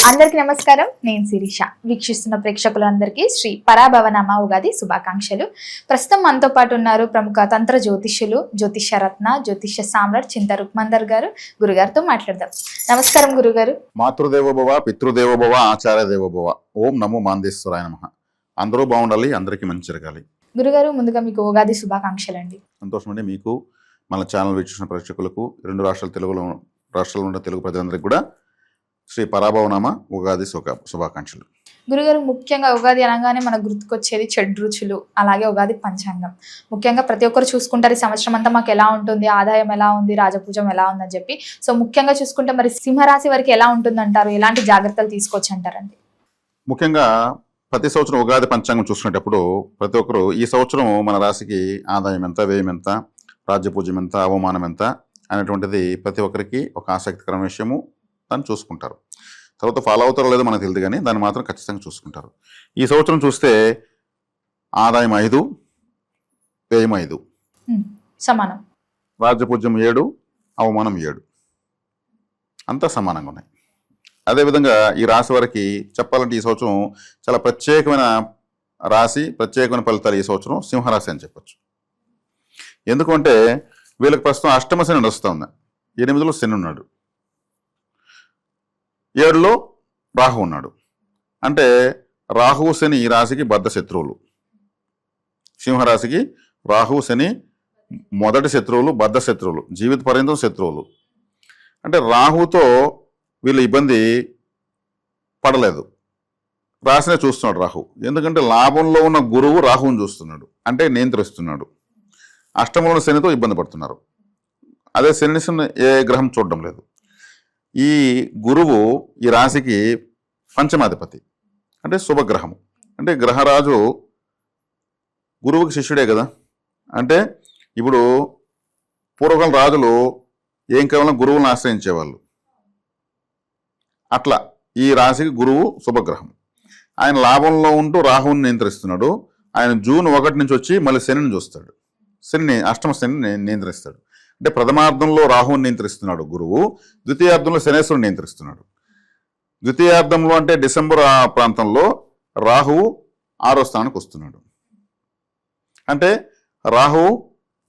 అందరికి నమస్కారం. నేను శిరీష. వీక్షిస్తున్న ప్రేక్షకులందరికీ శ్రీ పరాభవనామ ఉగాది శుభాకాంక్షలు. ప్రస్తుతం మనతో పాటు ఉన్నారు ప్రముఖ తంత్ర జ్యోతిష్యులు, జ్యోతిష్య రత్న, జ్యోతిష్య సామ్రాట్ చింత రుక్మందర్ గారు. గురుగారితో మాట్లాడదాం. నమస్కారం గురుగారు. మాతృదేవోభవ, పితృదేవోభవ, ఆచార్య దేవోభవ. ఓం నమో మాందేశ్వరాయ నమః. అందరూ బాగుండాలి, అందరికీ మంచి జరగాలి. గురుగారు, ముందుగా మీకు ఉగాది శుభాకాంక్షలు అండి. సంతోషం అండి. మీకు, మన ఛానల్ వీక్షిస్తున్న ప్రేక్షకులకు, రెండు రాష్ట్రాల్లో ఉన్న తెలుగు ప్రజలందరికీ కూడా శ్రీ పరాభవనామ ఉగాది శుభాకాంక్షలు. గురుగారు, ముఖ్యంగా ఉగాది అనగానే మనకు గుర్తుకొచ్చేది షడ్రుచులు, అలాగే ఉగాది పంచాంగం. ముఖ్యంగా ప్రతి ఒక్కరు చూసుకుంటారు ఈ సంవత్సరం అంతా మాకు ఎలా ఉంటుంది, ఆదాయం ఎలా ఉంది, రాజపూజం ఎలా ఉందని చెప్పి. సో ముఖ్యంగా చూసుకుంటే మరి సింహరాశి వారికి ఎలా ఉంటుందంటారు, ఎలాంటి జాగ్రత్తలు తీసుకోవచ్చు అంటారండి? ముఖ్యంగా ప్రతి సంవత్సరం ఉగాది పంచాంగం చూసుకునేటప్పుడు ప్రతి ఒక్కరు ఈ సంవత్సరం మన రాశికి ఆదాయం ఎంత, వ్యయం ఎంత, రాజ్యపూజ్యం ఎంత, అవమానం ఎంత అనేటువంటిది ప్రతి ఒక్కరికి ఒక ఆసక్తికరమైన విషయము. దాన్ని చూసుకుంటారు. తర్వాత ఫాలో అవుతారో లేదో మనకు తెలియదు, కానీ దాన్ని మాత్రం ఖచ్చితంగా చూసుకుంటారు. ఈ సంవత్సరం చూస్తే ఆదాయం 5, వ్యయం 5 సమానం, రాజ్యపూజ్యం 7, అవమానం 7, అంతా సమానంగా ఉన్నాయి. అదేవిధంగా ఈ రాశి వారికి చెప్పాలంటే ఈ సంవత్సరం చాలా ప్రత్యేకమైన రాశి, ప్రత్యేకమైన ఫలితాలు ఈ సంవత్సరం సింహరాశి అని చెప్పచ్చు. ఎందుకంటే వీళ్ళకి ప్రస్తుతం అష్టమ శని నడుస్తుంది. 8లో శని ఉన్నాడు, 7లో రాహు ఉన్నాడు. అంటే రాహువు శని ఈ రాశికి బద్ధ శత్రువులు. సింహరాశికి రాహువు శని మొదటి శత్రువులు, బద్ధ శత్రువులు, జీవిత పర్యంతం శత్రువులు. అంటే రాహుతో వీళ్ళు ఇబ్బంది పడలేదు, రాశినే చూస్తున్నాడు రాహు. ఎందుకంటే లాభంలో ఉన్న గురువు రాహువుని చూస్తున్నాడు, అంటే నియంత్రిస్తున్నాడు. అష్టమంలో శనితో ఇబ్బంది పడుతున్నారు. అదే శని ఏ గ్రహం చూడడం లేదు. ఈ గురువు ఈ రాశికి పంచమాధిపతి, అంటే శుభగ్రహము. అంటే గ్రహరాజు గురువుకి శిష్యుడే కదా. అంటే ఇప్పుడు పూర్వకాల రాజులు ఏం కేవలం గురువులను ఆశ్రయించేవాళ్ళు. అట్లా ఈ రాశికి గురువు శుభగ్రహం. ఆయన లాభంలో ఉంటూ రాహువుని నియంత్రిస్తున్నాడు. ఆయన జూన్ 1 నుంచి వచ్చి మళ్ళీ శనిని చూస్తాడు. అష్టమ శనిని నియంత్రిస్తాడు. అంటే ప్రథమార్థంలో రాహువుని నియంత్రిస్తున్నాడు గురువు, ద్వితీయార్థంలో శనేశ్వరుని నియంత్రిస్తున్నాడు. ద్వితీయార్థంలో అంటే డిసెంబర్ ఆ ప్రాంతంలో రాహువు 6వ స్థానానికి వస్తున్నాడు. అంటే రాహువు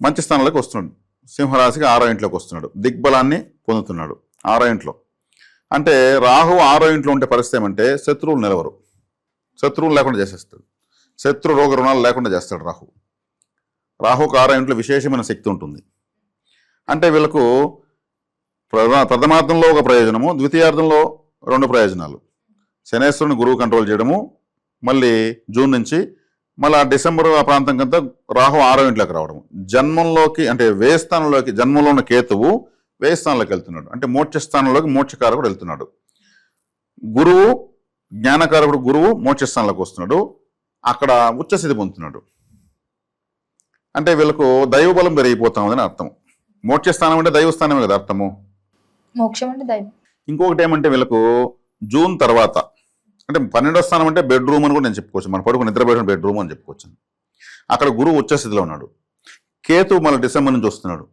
మంచి స్థానంలోకి వస్తున్నాడు. సింహరాశికి 6వ ఇంట్లోకి వస్తున్నాడు, దిగ్బలాన్ని పొందుతున్నాడు 6వ ఇంట్లో. అంటే రాహు 6వ ఇంట్లో ఉంటే పరిస్థితి ఏమంటే శత్రువులు నిలవరు, శత్రువులు లేకుండా చేసేస్తాడు, శత్రు రోగ రుణాలు లేకుండా చేస్తాడు రాహు. రాహుకు 6వ ఇంట్లో విశేషమైన శక్తి ఉంటుంది. అంటే వీళ్ళకు ప్రథమార్థంలో ఒక ప్రయోజనము, ద్వితీయార్థంలో 2 ప్రయోజనాలు. శనేశ్వరుని గురువు కంట్రోల్ చేయడము, మళ్ళీ జూన్ నుంచి మళ్ళీ డిసెంబర్ ఆ ప్రాంతం కంతా రాహు 6వ ఇంట్లోకి రావడము. జన్మంలోకి అంటే వ్యయస్థానంలోకి, జన్మంలో ఉన్న కేతువు వ్యయస్థానంలోకి వెళ్తున్నాడు. అంటే మోక్షస్థానంలోకి మోక్షకారకుడు వెళ్తున్నాడు. గురువు జ్ఞానకారకుడు, గురువు మోక్షస్థానంలోకి వస్తున్నాడు, అక్కడ ఉచ్చస్థితి పొందుతున్నాడు. అంటే వీళ్ళకు దైవబలం పెరిగిపోతామని అర్థం. మోక్షస్థానం అంటే దైవస్థానమే కదా అర్థము, మోక్షం అంటే దైవం. ఇంకొకటి ఏమంటే వీళ్ళకు జూన్ తర్వాత అంటే 12వ స్థానం అంటే బెడ్రూమ్ అని కూడా నేను చెప్పుకోవచ్చు. మన పడుకు నిద్రపోయిన బెడ్రూమ్ అని చెప్పుకోవచ్చు. అక్కడ గురువు ఉచ్చస్థితిలో ఉన్నాడు. కేతు మళ్ళీ డిసెంబర్ నుంచి వస్తున్నాడు.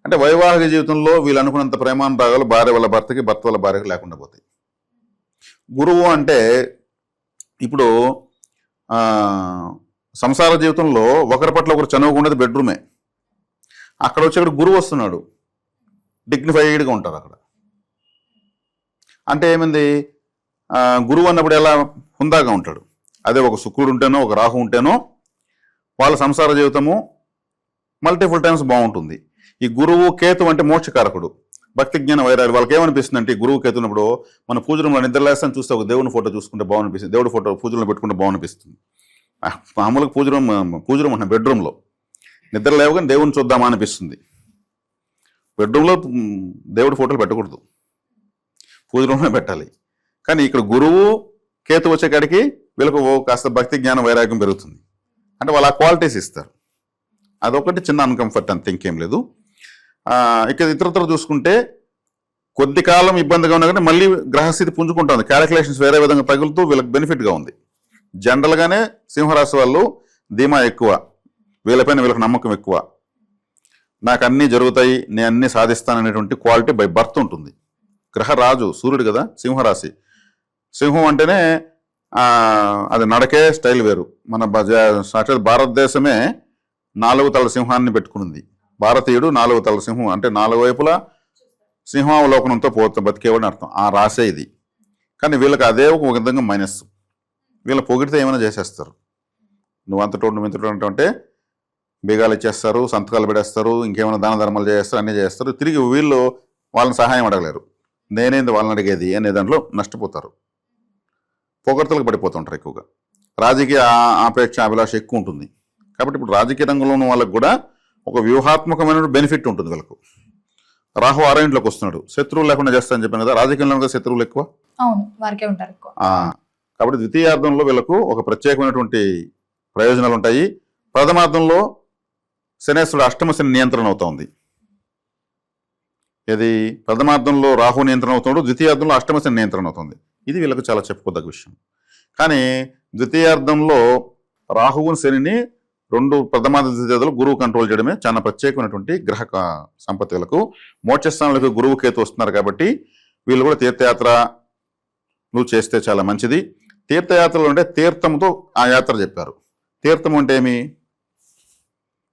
అంటే వైవాహిక జీవితంలో వీళ్ళు అనుకున్నంత ప్రేమానురాగాలు భార్య వాళ్ళ భర్తకి, భర్త వాళ్ళ భార్యకి లేకుండా పోతాయి. గురువు అంటే ఇప్పుడు సంసార జీవితంలో ఒకరి పట్ల ఒకరు చనువుకున్నది బెడ్రూమే. అక్కడ వచ్చి అక్కడ గురువు వస్తున్నాడు, డిగ్నిఫైడ్గా ఉంటారు అక్కడ. అంటే ఏమైంది, గురువు అన్నప్పుడు ఎలా హుందాగా ఉంటాడు. అదే ఒక శుక్రుడు ఉంటేనో, ఒక రాహు ఉంటేనో వాళ్ళ సంసార జీవితము మల్టిపుల్ టైమ్స్ బాగుంటుంది. ఈ గురువు కేతు అంటే మోక్షకారకుడు, భక్తి జ్ఞాన వైరాలు. వాళ్ళకి ఏమనిపిస్తుంది అంటే గురువు కేతున్నప్పుడు మన పూజలో నిద్రలేస్తాను చూస్తే ఒక దేవుని ఫోటో చూసుకుంటే బాగునిపిస్తుంది, దేవుడి ఫోటో పూజలో పెట్టుకుంటే బాగునిపిస్తుంది. మామూలుగా పూజలో మన బెడ్రూమ్లో నిద్ర లేవగానే దేవుని చూద్దామా అనిపిస్తుంది. బెడ్రూమ్లో దేవుడి ఫోటోలు పెట్టకూడదు, పూజ రూమ్లో పెట్టాలి. కానీ ఇక్కడ గురువు కేతు వచ్చే కాడికి వీళ్ళకు కాస్త భక్తి జ్ఞాన వైరాగ్యం పెరుగుతుంది. అంటే వాళ్ళు ఆ క్వాలిటీస్ ఇస్తారు. అదొకటి చిన్న అన్కంఫర్ట్, అంత ఇంకేం లేదు. ఇక ఇతరత్ర చూసుకుంటే కొద్ది కాలం ఇబ్బందిగా ఉన్నా కానీ మళ్ళీ గ్రహస్థితి పుంజుకుంటుంది. క్యాలిక్యులేషన్స్ వేరే విధంగా తగులుతూ వీళ్ళకి బెనిఫిట్గా ఉంది. జనరల్గానే సింహరాశి వాళ్ళు ధీమా ఎక్కువ, వీళ్ళపైన వీళ్ళకి నమ్మకం ఎక్కువ. నాకు అన్నీ జరుగుతాయి, నేను అన్నీ సాధిస్తాననేటువంటి క్వాలిటీ బై బర్త్ ఉంటుంది. గ్రహరాజు సూర్యుడు కదా సింహరాశి. సింహం అంటేనే అది నడకే స్టైల్ వేరు. మన సాక్షాత్ భారతదేశమే 4 తల సింహాన్ని పెట్టుకునింది. భారతీయుడు 4 తల సింహం అంటే 4 వైపులా సింహావలోకనంతో బతికేవాడిని అర్థం. ఆ రాసే ఇది. కానీ వీళ్ళకి అదే ఒక విధంగా మైనస్. వీళ్ళ పొగిడితే ఏమైనా చేసేస్తారు. నువ్వు అంతటోడు నువ్వు ఇంతటోడు అంటే బీగాలు ఇచ్చేస్తారు, సంతకాలు పెడేస్తారు, ఇంకేమైనా దాన ధర్మాలు చేస్తారు, అన్నీ చేస్తారు. తిరిగి వీళ్ళు వాళ్ళని సహాయం అడగలేరు. నేనేంది వాళ్ళని అడిగేది అనే దాంట్లో నష్టపోతారు. పొగడ్తలకు పడిపోతుంటారు ఎక్కువగా. రాజకీయ ఆపేక్ష అభిలాష ఎక్కువ ఉంటుంది. కాబట్టి ఇప్పుడు రాజకీయ రంగంలో ఉన్న వాళ్ళకు కూడా ఒక వ్యూహాత్మకమైన బెనిఫిట్ ఉంటుంది వీళ్ళకు. రాహు 6వ ఇంట్లోకి వస్తున్నాడు, శత్రువులు లేకుండా చేస్తారని చెప్పాను కదా. రాజకీయంలో కూడా శత్రువులు ఎక్కువ. అవును, వారికే ఉంటారు ఎక్కువ. కాబట్టి ద్వితీయార్థంలో వీళ్ళకు ఒక ప్రత్యేకమైనటువంటి ప్రయోజనాలు ఉంటాయి. ప్రథమార్థంలో శనేశ్వరుడు అష్టమ శని నియంత్రణ అవుతోంది. ఇది ప్రథమార్థంలో రాహు నియంత్రణ అవుతున్నాడు, ద్వితీయార్థంలో అష్టమ శని నియంత్రణ అవుతుంది. ఇది వీళ్ళకు చాలా చెప్పుకోదగ్గ విషయం. కానీ ద్వితీయార్థంలో రాహువుని శనిని 2 ప్రథమార్థ ద్వితీయార్థాలు గురువు కంట్రోల్ చేయడమే చాలా ప్రత్యేకమైనటువంటి గ్రహ సంపత్తి. వీళ్ళకు మోక్షస్థానాలకు గురువు కేతు వస్తున్నారు కాబట్టి వీళ్ళు కూడా తీర్థయాత్రలు చేస్తే చాలా మంచిది. తీర్థయాత్రలు అంటే తీర్థంతో ఆ యాత్ర చెప్పారు. తీర్థం అంటే ఏమి?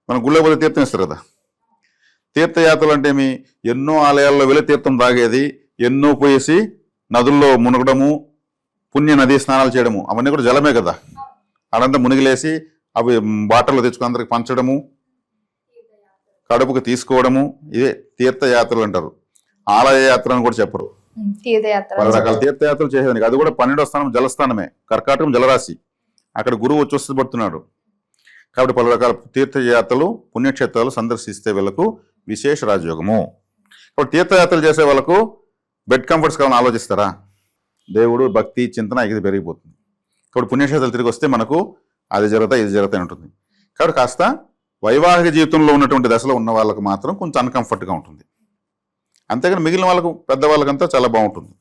మన గుళ్ళో పోతే తీర్థం ఇస్తారు కదా. తీర్థయాత్రలు అంటే ఏమి? ఎన్నో ఆలయాల్లో వెళ్ళి తీర్థం తాగేది, ఎన్నో పోయేసి నదుల్లో మునగడము, పుణ్య నదీ స్నానాలు చేయడము, అవన్నీ కూడా జలమే కదా. అదంతా మునిగిలేసి అవి బాటల్లో తెచ్చుకుని అందరికి పంచడము, కడుపుకు తీసుకోవడము, ఇదే తీర్థయాత్రలు అంటారు. ఆలయ యాత్ర అని కూడా చెప్పరు. పలు రకాల తీర్థయాత్రలు చేసేదానికి. అది కూడా 12వ స్థానం జలస్థానమే, కర్కాటకం జలరాశి. అక్కడ గురువు వచ్చి వస్తుపడుతున్నాడు. కాబట్టి పలు రకాల తీర్థయాత్రలు పుణ్యక్షేత్రాలు సందర్శిస్తే వీళ్ళకు విశేష రాజయోగము. కాబట్టి తీర్థయాత్రలు చేసే వాళ్ళకు బెడ్ కంఫర్ట్స్ కావాలని ఆలోచిస్తారా? దేవుడు భక్తి చింతన ఇది పెరిగిపోతుంది. కాబట్టి పుణ్యక్షేత్రాలు తిరిగి వస్తే మనకు అది జరుగుతాయి ఇది జరుగుతాయి ఉంటుంది. కాబట్టి కాస్త వైవాహిక జీవితంలో ఉన్నటువంటి దశలో ఉన్న వాళ్ళకు మాత్రం కొంచెం అన్కంఫర్ట్గా ఉంటుంది. అంతేగాని మిగిలిన వాళ్ళకు పెద్దవాళ్ళకంతా చాలా బాగుంటుంది.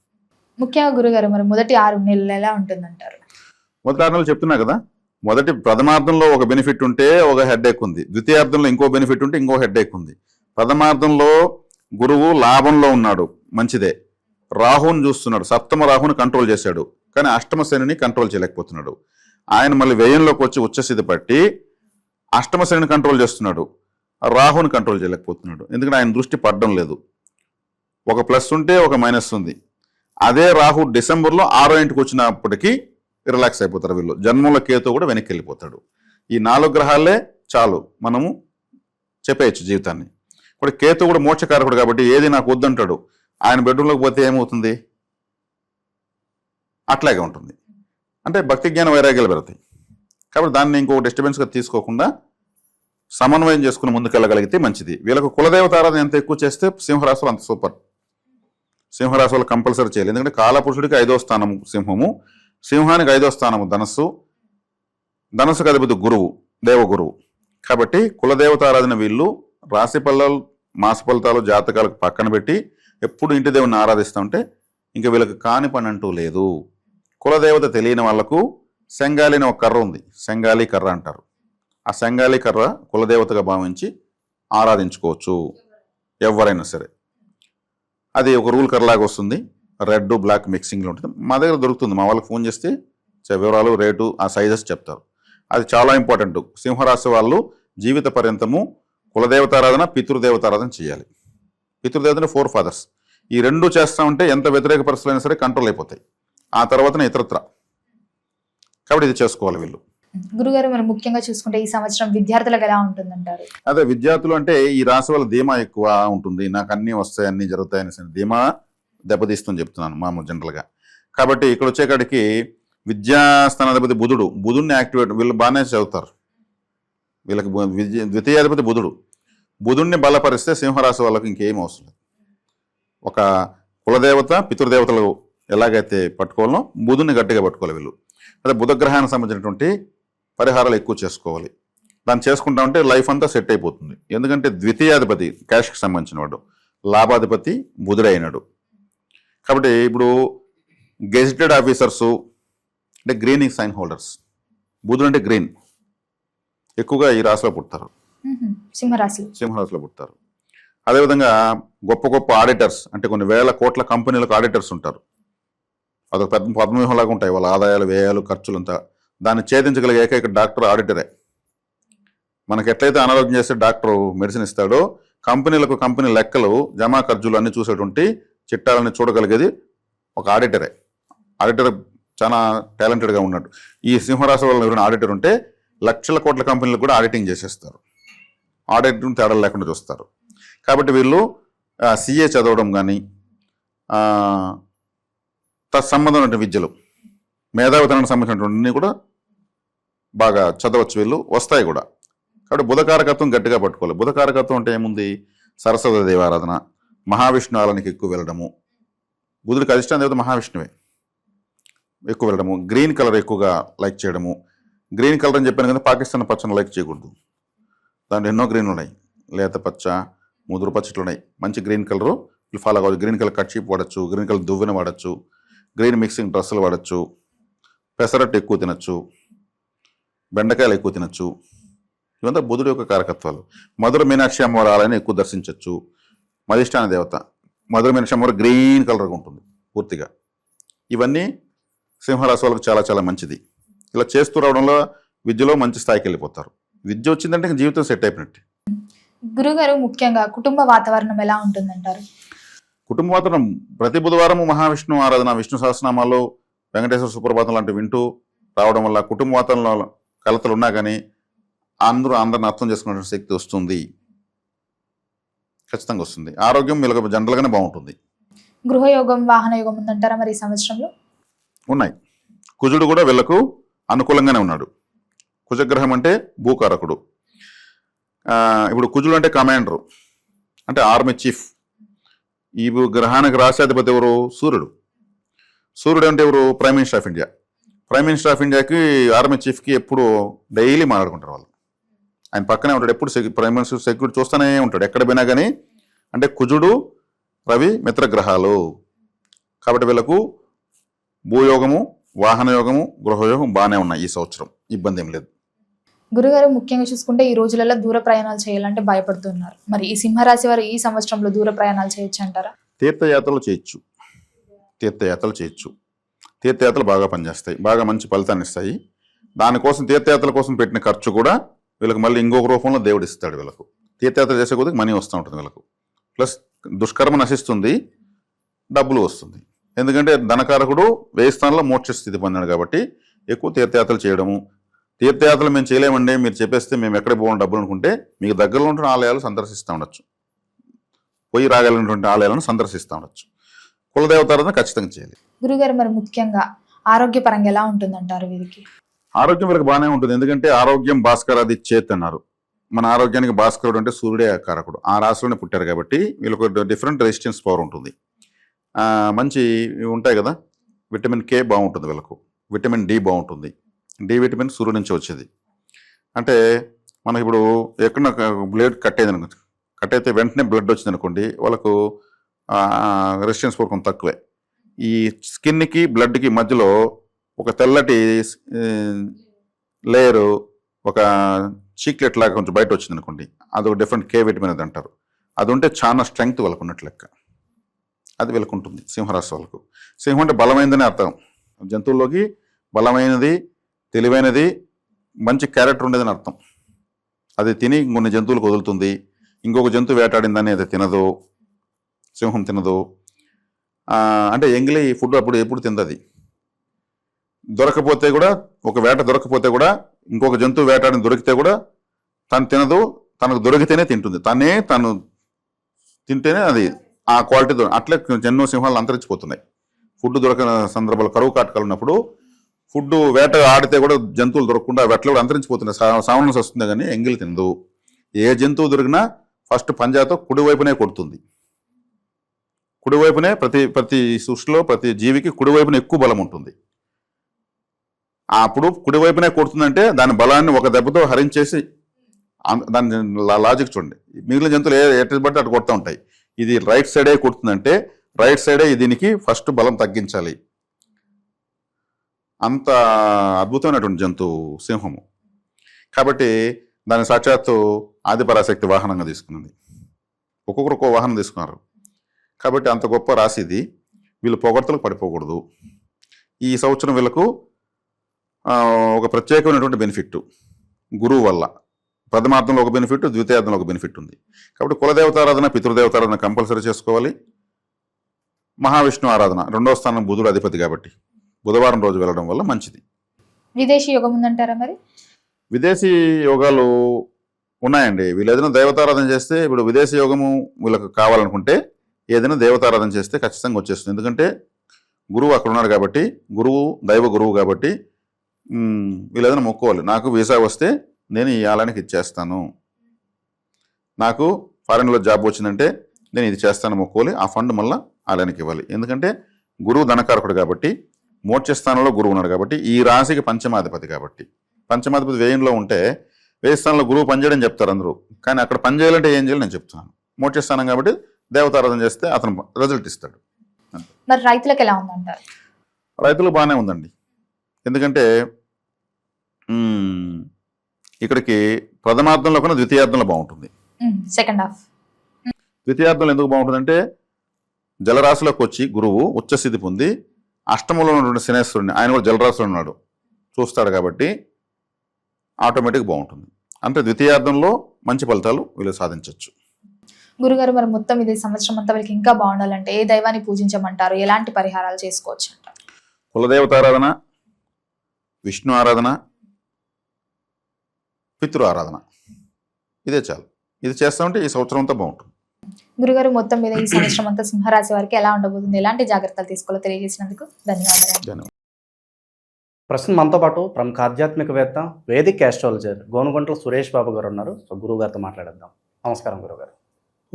ముఖ్యంగా గురుగారు మరి మొదటి 6 నెలలు ఎలా ఉంటుందంటారు? మొదటి 6 నెలలు చెప్తున్నా కదా. మొదటి ప్రథమార్థంలో ఒక బెనిఫిట్ ఉంటే ఒక హెడ్ఏక్ ఉంది, ద్వితీయార్థంలో ఇంకో బెనిఫిట్ ఉంటే ఇంకో హెడ్ఏక్ ఉంది. ప్రథమార్థంలో గురువు లాభంలో ఉన్నాడు, మంచిదే. రాహుని చూస్తున్నాడు, సప్తమ రాహుని కంట్రోల్ చేశాడు. కానీ అష్టమ శనిని కంట్రోల్ చేయలేకపోతున్నాడు. ఆయన మళ్ళీ వ్యయంలోకి వచ్చి ఉచ్చస్థితి పట్టి అష్టమ శనిని కంట్రోల్ చేస్తున్నాడు, రాహుని కంట్రోల్ చేయలేకపోతున్నాడు. ఎందుకంటే ఆయన దృష్టి పడడం లేదు. ఒక ప్లస్ ఉంటే ఒక మైనస్ ఉంది. అదే రాహు డిసెంబర్లో 6వ ఇంటికి వచ్చినప్పటికీ రిలాక్స్ అయిపోతారు వీళ్ళు. జన్మల కేతు కూడా వెనక్కి వెళ్ళిపోతాడు. ఈ 4 గ్రహాలే చాలు మనము చెప్పేయచ్చు జీవితాన్ని. ఇప్పుడు కేతు కూడా మోక్షకారకుడు కాబట్టి ఏది నాకు వద్దంటాడు. ఆయన బెడ్రూమ్లోకి పోతే ఏమవుతుంది? అట్లాగే ఉంటుంది. అంటే భక్తి జ్ఞాన వైరాగ్యాలు పెడతాయి. కాబట్టి దాన్ని ఇంకొక డిస్టర్బెన్స్గా తీసుకోకుండా సమన్వయం చేసుకుని ముందుకెళ్ళగలిగితే మంచిది. వీళ్ళకు కులదేవత ఆరాధన ఎంత ఎక్కువ చేస్తే సింహరాశులు అంత సూపర్. సింహరాశులు కంపల్సరీ చేయాలి. ఎందుకంటే కాలపురుషుడికి 5వ స్థానము సింహము, సింహానికి 5వ స్థానము ధనస్సు, ధనస్సుకు అధిపతి గురువు, దేవగురువు. కాబట్టి కులదేవత ఆరాధన వీళ్ళు రాశి ఫలాలు మాస ఫలితాలు జాతకాలకు పక్కన పెట్టి ఎప్పుడు ఇంటి దేవుని ఆరాధిస్తూ ఉంటే ఇంకా వీళ్ళకి కాని పని అంటూ లేదు. కులదేవత తెలియని వాళ్లకు శంగాలి అనే ఒక కర్ర ఉంది, శంగాలి కర్ర అంటారు. ఆ శంగాలి కర్ర కులదేవతగా భావించి ఆరాధించుకోవచ్చు ఎవరైనా సరే. అది ఒక రూల్ కర్రలాగా వస్తుంది, రెడ్ బ్లాక్ మిక్సింగ్లో ఉంటుంది. మా దగ్గర దొరుకుతుంది. మా వాళ్ళకి ఫోన్ చేస్తే వివరాలు రేటు ఆ సైజెస్ చెప్తారు. అది చాలా ఇంపార్టెంట్. సింహరాశి వాళ్ళు జీవిత పర్యంతము కులదేవతారాధన పితృదేవతారాధన చేయాలి. పితృదేవతని 4 ఫాదర్స్, ఈ 2 చేస్తూ ఉంటే ఎంత వ్యతిరేక పరిస్థితులు అయినా సరే కంట్రోల్ అయిపోతాయి. ఆ తర్వాతనే ఇతరత్ర. కాబట్టి ఇది చేసుకోవాలి వీళ్ళు. గురుగారు మరి ముఖ్యంగా చూసుకుంటే ఈ సంవత్సరం విద్యార్థులకు ఎలా ఉంటుందంటారు? అదే విద్యార్థులు అంటే ఈ రాశి వాళ్ళ ధీమా ఎక్కువ ఉంటుంది. నాకు అన్నీ వస్తాయి అన్నీ జరుగుతాయని ధీమా దెబ్బతీస్తుందని చెప్తున్నాను మామూలు జనరల్గా. కాబట్టి ఇక్కడ వచ్చేకాడికి విద్యాస్థానాధిపతి బుధుడిని యాక్టివేట్ వీళ్ళు బాగానే చదువుతారు. వీళ్ళకి ద్వితీయాధిపతి బుధుడిని బలపరిస్తే సింహరాశి వాళ్ళకి ఇంకేం అవసరం లేదు. ఒక కులదేవత పితృదేవతలు ఎలాగైతే పట్టుకోవాలో బుధుడిని గట్టిగా పట్టుకోవాలి వీళ్ళు. అదే బుధగ్రహానికి సంబంధించినటువంటి పరిహారాలు ఎక్కువ చేసుకోవాలి. దాన్ని చేసుకుంటా ఉంటే లైఫ్ అంతా సెట్ అయిపోతుంది. ఎందుకంటే ద్వితీయాధిపతి క్యాష్కి సంబంధించిన వాడు, లాభాధిపతి బుధుడే అయినాడు. కాబట్టి ఇప్పుడు గెజిటెడ్ ఆఫీసర్సు అంటే గ్రీనింగ్ సైన్ హోల్డర్స్, బుధుడు అంటే గ్రీన్, ఎక్కువగా ఈ రాశిలో పుడతారు, సింహరాశిలో పుడతారు. అదేవిధంగా గొప్ప గొప్ప ఆడిటర్స్ అంటే కొన్ని వేల కోట్ల కంపెనీలకు ఆడిటర్స్ ఉంటారు. అదొక పెద్ద పద్మవ్యూహంలాగా ఉంటాయి వాళ్ళ ఆదాయాలు, వ్యయాలు, ఖర్చులంతా. దాన్ని ఛేదించగలిగే ఏకైక డాక్టర్ ఆడిటరే. మనకి ఎట్లయితే అనారోగ్యం చేస్తే డాక్టర్ మెడిసిన్ ఇస్తాడో, కంపెనీ లెక్కలు, జమా ఖర్చులు అన్ని చూసేటువంటి చిట్టాలని చూడగలిగేది ఒక ఆడిటరే. ఆడిటర్ చాలా టాలెంటెడ్గా ఉన్నాడు. ఈ సింహరాశి వాళ్ళని ఎవరైనా ఆడిటర్ ఉంటే లక్షల కోట్ల కంపెనీలకు కూడా ఆడిటింగ్ చేసేస్తారు. ఆడిటింగ్ తేడాలు లేకుండా చూస్తారు. కాబట్టి వీళ్ళు సిఏ చదవడం కానీ, తత్సంబంధమైన విద్యలు, మేధావితనానికి సంబంధించినటువంటి కూడా బాగా చదవచ్చు, వీళ్ళు వస్తాయి కూడా. కాబట్టి బుధకారకత్వం గట్టిగా పట్టుకోవాలి. బుధకారకత్వం అంటే ఏముంది? సరస్వతి దేవారాధన, మహావిష్ణు ఆలయానికి ఎక్కువ వెళ్ళడము. బుధుడికి అధిష్టాన దేవత మహావిష్ణువే. ఎక్కువ వెళ్ళడము, గ్రీన్ కలర్ ఎక్కువగా లైక్ చేయడము. గ్రీన్ కలర్ అని చెప్పాను కదా, పాకిస్తాన్ పచ్చని లైక్ చేయకూడదు. దాంట్లో ఎన్నో గ్రీన్లు ఉన్నాయి, లేత పచ్చ, ముదురు పచ్చ ఇట్లా ఉన్నాయి. మంచి గ్రీన్ కలరు ఫాలో కావాలి. గ్రీన్ కలర్ కట్షీప్ వాడచ్చు, గ్రీన్ కలర్ దువ్వెన వాడచ్చు, గ్రీన్ మిక్సింగ్ డ్రెస్సులు వాడచ్చు, పెసరట్టు ఎక్కువ తినచ్చు, బెండకాయలు ఎక్కువ తినచ్చు. ఇవంతా బుధుడు యొక్క కారకత్వాలు. మధుర మీనాక్షి అమ్మవారి ఆలయాన్ని ఎక్కువ దర్శించవచ్చు. మధిష్టాన దేవత మధుర మీనాక్షి అమ్మవారు గ్రీన్ కలర్గా ఉంటుంది పూర్తిగా. ఇవన్నీ సింహరాశి వాళ్ళకి చాలా చాలా మంచిది. ఇలా చేస్తూ రావడంలో విద్యలో మంచి స్థాయికి వెళ్ళిపోతారు. విద్య వచ్చిందంటే ఇంక జీవితం సెట్ అయిపోయినట్టు. గురుగారు, ముఖ్యంగా కుటుంబ వాతావరణం ఎలా ఉంటుందంటారు? కుటుంబ వాతావరణం ప్రతి బుధవారము మహావిష్ణు ఆరాధన, విష్ణు సహస్రనామాలు, వెంకటేశ్వర సుప్రభాతం లాంటివి వింటూ రావడం వల్ల కుటుంబ వాతావరణంలో కలతలు ఉన్నా కానీ అందరిని అర్థం చేసుకునే శక్తి వస్తుంది. ఖచ్చితంగా వస్తుంది. ఆరోగ్యం వీళ్ళకి జనరల్గానే బాగుంటుంది. గృహయోగం, వాహన యోగం ఉందంటారా మరి ఈ సంవత్సరంలో? ఉన్నాయి. కుజుడు కూడా వీళ్ళకు అనుకూలంగానే ఉన్నాడు. కుజగ్రహం అంటే భూకారకుడు. ఇప్పుడు కుజుడు అంటే కమాండరు, అంటే ఆర్మీ చీఫ్. ఈ గ్రహానికి రాష్ట్రాధిపతి ఎవరు? సూర్యుడు. సూర్యుడు అంటే ఎవరు? Prime minister of India. Prime minister of ఇండియాకి ఆర్మీ చీఫ్కి ఎప్పుడు డైలీ మాట్లాడుకుంటారు వాళ్ళు. ఆయన పక్కనే ఉంటాడు, ఎప్పుడు ప్రైమ్ మినిస్టర్ సెక్యూరిటీ చూస్తూనే ఉంటాడు ఎక్కడ పోయినా కానీ. అంటే కుజుడు, రవి మిత్రగ్రహాలు. కాబట్టి వీళ్ళకు భూయోగము, వాహన యోగము, గృహయోగం బాగానే ఉన్నాయి ఈ సంవత్సరం. ఇబ్బంది ఏం లేదు. గురుగారు, ముఖ్యంగా చూసుకుంటే ఈ రోజులలో దూర ప్రయాణాలు చేయాలంటే భయపడుతున్నారు. మరి ఈ సింహరాశి వారు ఈ సంవత్సరంలో దూర ప్రయాణాలు చేయొచ్చు అంటారా? తీర్థయాత్రలు చేయొచ్చు. తీర్థయాత్రలు బాగా పనిచేస్తాయి, బాగా మంచి ఫలితాన్ని ఇస్తాయి. దానికోసం తీర్థయాత్రల కోసం పెట్టిన ఖర్చు కూడా వీళ్ళకి మళ్ళీ ఇంకొక రూపంలో దేవుడు ఇస్తాడు. వీళ్ళకు తీర్థయాత్ర చేసే కొద్దిగా మనీ వస్తూ ఉంటుంది వీళ్ళకు. ప్లస్ దుష్కర్మ నశిస్తుంది, డబ్బులు వస్తుంది. ఎందుకంటే ధనకారకుడు వ్యయ స్థానంలో మోక్ష స్థితి పొందాడు కాబట్టి ఎక్కువ తీర్థయాత్రలు చేయడము. తీర్థయాత్రలు మేము చేయలేమండి, మీరు చెప్పేస్తే మేము ఎక్కడ పోవాలి డబ్బులు అనుకుంటే మీకు దగ్గరలో ఉంటున్న ఆలయాలు సందర్శిస్తూ ఉండొచ్చు, పోయి రాగలిగినటువంటి ఆలయాలను సందర్శిస్తూ ఉండొచ్చు. కులదేవతారాధన ఖచ్చితంగా చేయాలి. గురుగారు, మరి ముఖ్యంగా ఆరోగ్యపరంగా ఎలా ఉంటుందంటారు వీరికి? ఆరోగ్యం వీరికి బాగానే ఉంటుంది. ఎందుకంటే ఆరోగ్యం భాస్కరాది చేత్ అన్నారు. మన ఆరోగ్యానికి భాస్కరుడు అంటే సూర్యుడే కారకుడు. ఆ రాశిలోనే పుట్టారు కాబట్టి వీళ్ళకు డిఫరెంట్ రెసిస్టెన్స్ పవర్ ఉంటుంది. మంచి ఉంటాయి కదా, విటమిన్ కే బాగుంటుంది వీళ్ళకు, విటమిన్ డి బాగుంటుంది. డి విటమిన్ సూర్యుడి నుంచి వచ్చేది. అంటే మనకి ఇప్పుడు ఎక్కడ బ్లడ్ కట్ అయితే వెంటనే బ్లడ్ వచ్చింది అనుకోండి, వాళ్ళకు రెసిస్టెన్స్ పవర్ కొంత తక్కువే. ఈ స్కిన్కి బ్లడ్కి మధ్యలో ఒక తెల్లటి లేయరు, ఒక చీక్లెట్ లాగా కొంచెం బయట వచ్చింది అనుకోండి, అది ఒక డిఫరెంట్ కే విటమిన్ అది అంటారు. అది ఉంటే చాలా స్ట్రెంగ్త్ వాళ్ళకు ఉన్నట్లు లెక్క. అది వీళ్ళకు ఉంటుంది సింహరాశి వాళ్ళకు. సింహం అంటే బలమైనదని అర్థం. జంతువుల్లోకి బలమైనది, తెలివైనది, మంచి క్యారెక్టర్ ఉండేదని అర్థం. అది తిని కొన్ని జంతువులకు వదులుతుంది. ఇంకొక జంతువు వేటాడిందని అది తినదు, సింహం తినదు. అంటే ఎంగిలి ఫుడ్ ఎప్పుడు తిందది. దొరకపోతే కూడా, ఒక వేట దొరకపోతే కూడా, ఇంకొక జంతువు వేటాడిని దొరికితే కూడా తను తినదు, తనకు దొరికితేనే తింటుంది. తను తింటేనే అది ఆ క్వాలిటీతో. అట్లే ఎన్నో సింహాలు అంతరించిపోతున్నాయి. ఫుడ్ దొరకని సందర్భాలు, కరువు కాటకాలు ఉన్నప్పుడు ఫుడ్ వేట ఆడితే కూడా జంతువులు దొరకకుండా వేటలు కూడా అంతరించిపోతున్నాయి. సావనస్ వస్తుంది కానీ ఎంగిలి తినదు. ఏ జంతువు దొరికినా ఫస్ట్ పంజాతో కుడివైపునే కొడుతుంది. కుడివైపునే ప్రతి సృష్టిలో ప్రతి జీవికి కుడివైపున ఎక్కువ బలం ఉంటుంది. అప్పుడు కుడివైపునే కొడుతుందంటే దాని బలాన్ని ఒక దెబ్బతో హరించేసి, దాని లాజిక్ చూడండి. మిగిలిన జంతువులు ఎటు బట్టి అటు కొడుతూ ఉంటాయి. ఇది రైట్ సైడే కొడుతుందంటే రైట్ సైడే దీనికి ఫస్ట్ బలం తగ్గించాలి. అంత అద్భుతమైనటువంటి జంతువు సింహము. కాబట్టి దాని సాక్షాత్తు ఆదిపరాశక్తి వాహనంగా తీసుకున్నది. ఒక్కొక్కరు ఒక్కో వాహనం తీసుకున్నారు. కాబట్టి అంత గొప్ప రాశి ఇది. వీళ్ళు పొగడ్తలకు పడిపోకూడదు. ఈ సంవత్సరం వీళ్ళకు ఒక ప్రత్యేకమైనటువంటి బెనిఫిట్ గురువు వల్ల. ప్రథమార్థంలో ఒక బెనిఫిట్, ద్వితీయార్థంలో ఒక బెనిఫిట్ ఉంది. కాబట్టి కులదేవతారాధన, పితృదేవతారాధన కంపల్సరీ చేసుకోవాలి. మహావిష్ణు ఆరాధన, 2వ స్థానం బుధుడు అధిపతి కాబట్టి బుధవారం రోజు వెళ్ళడం వల్ల మంచిది. విదేశీ యోగం ఉందంటారా మరి? విదేశీ యోగాలు ఉన్నాయండి. వీళ్ళు ఏదైనా దేవతారాధన చేస్తే, ఇప్పుడు విదేశీ యోగము వీళ్ళకి కావాలనుకుంటే ఏదైనా దేవతారాధన చేస్తే ఖచ్చితంగా వచ్చేస్తుంది. ఎందుకంటే గురువు అక్కడ ఉన్నాడు కాబట్టి, గురువు దైవ గురువు కాబట్టి వీళ్ళు ఏదైనా మొక్కుకోవాలి. నాకు వీసా వస్తే నేను ఈ ఆలయానికి ఇచ్చేస్తాను, నాకు ఫారెన్లో జాబ్ వచ్చిందంటే నేను ఇది చేస్తాను మొక్కుకోవాలి. ఆ ఫండ్ మళ్ళీ ఆలయానికి ఇవ్వాలి. ఎందుకంటే గురువు ధనకారకుడు కాబట్టి, మోక్ష స్థానంలో గురువు ఉన్నాడు కాబట్టి, ఈ రాశికి పంచమాధిపతి కాబట్టి, పంచమాధిపతి వ్యయంలో ఉంటే వ్యయ స్థానంలో గురువు పనిచేయడం చెప్తారు అందరూ. కానీ అక్కడ పని చేయాలంటే ఏం చేయాలి నేను చెప్తున్నాను. మోక్ష స్థానం కాబట్టి దేవతారాధన చేస్తే అతను రిజల్ట్ ఇస్తాడు. మరి రైతులకు ఎలా ఉందంటారు? రైతులు బాగానే ఉందండి. ఎందుకంటే ఇక్కడికి ప్రథమార్థంలో కన్నా ద్వితీయార్థంలో బాగుంటుంది. Second half. ద్వితీయార్థంలో ఎందుకు బాగుంటుందంటే జలరాశిలోకి వచ్చి గురువు ఉచ్చస్థితి పొంది అష్టమంలో ఉన్నటువంటి శనేశ్వరుని, ఆయన కూడా జలరాశిలో ఉన్నాడు, చూస్తాడు కాబట్టి ఆటోమేటిక్ బాగుంటుంది. అంటే ద్వితీయార్థంలో మంచి ఫలితాలు వీళ్ళు సాధించవచ్చు. గురుగారు, మరి మొత్తం ఇది సంవత్సరం అంతా వీళ్ళకి ఇంకా బాగుండాలంటే ఏ దైవాన్ని పూజించమంటారు? ఎలాంటి పరిహారాలు చేసుకోవచ్చు అంటారు? కులదేవతారాధన, విష్ణు ఆరాధన, పితృ ఆరాధన, ఇదే చాలు. ఇది చేస్తామంటే ఈ సంవత్సరం అంతా బాగుంటుంది. గురుగారు, మొత్తం మీద ఈ సంవత్సరం అంతా సింహరాశి వారికి ఎలా ఉండబోతుంది, ఎలాంటి జాగ్రత్తలు తీసుకోవాలో తెలియజేసినందుకు ధన్యవాదాలు. ప్రస్తుతం మనతో పాటు ప్రముఖ ఆధ్యాత్మికవేత్త, వేదిక్ ఆస్ట్రాలజర్ గోనుగంట్ల సురేష్ బాబు గారు ఉన్నారు. సో గురువు గారితో మాట్లాడేద్దాం. నమస్కారం గురుగారు.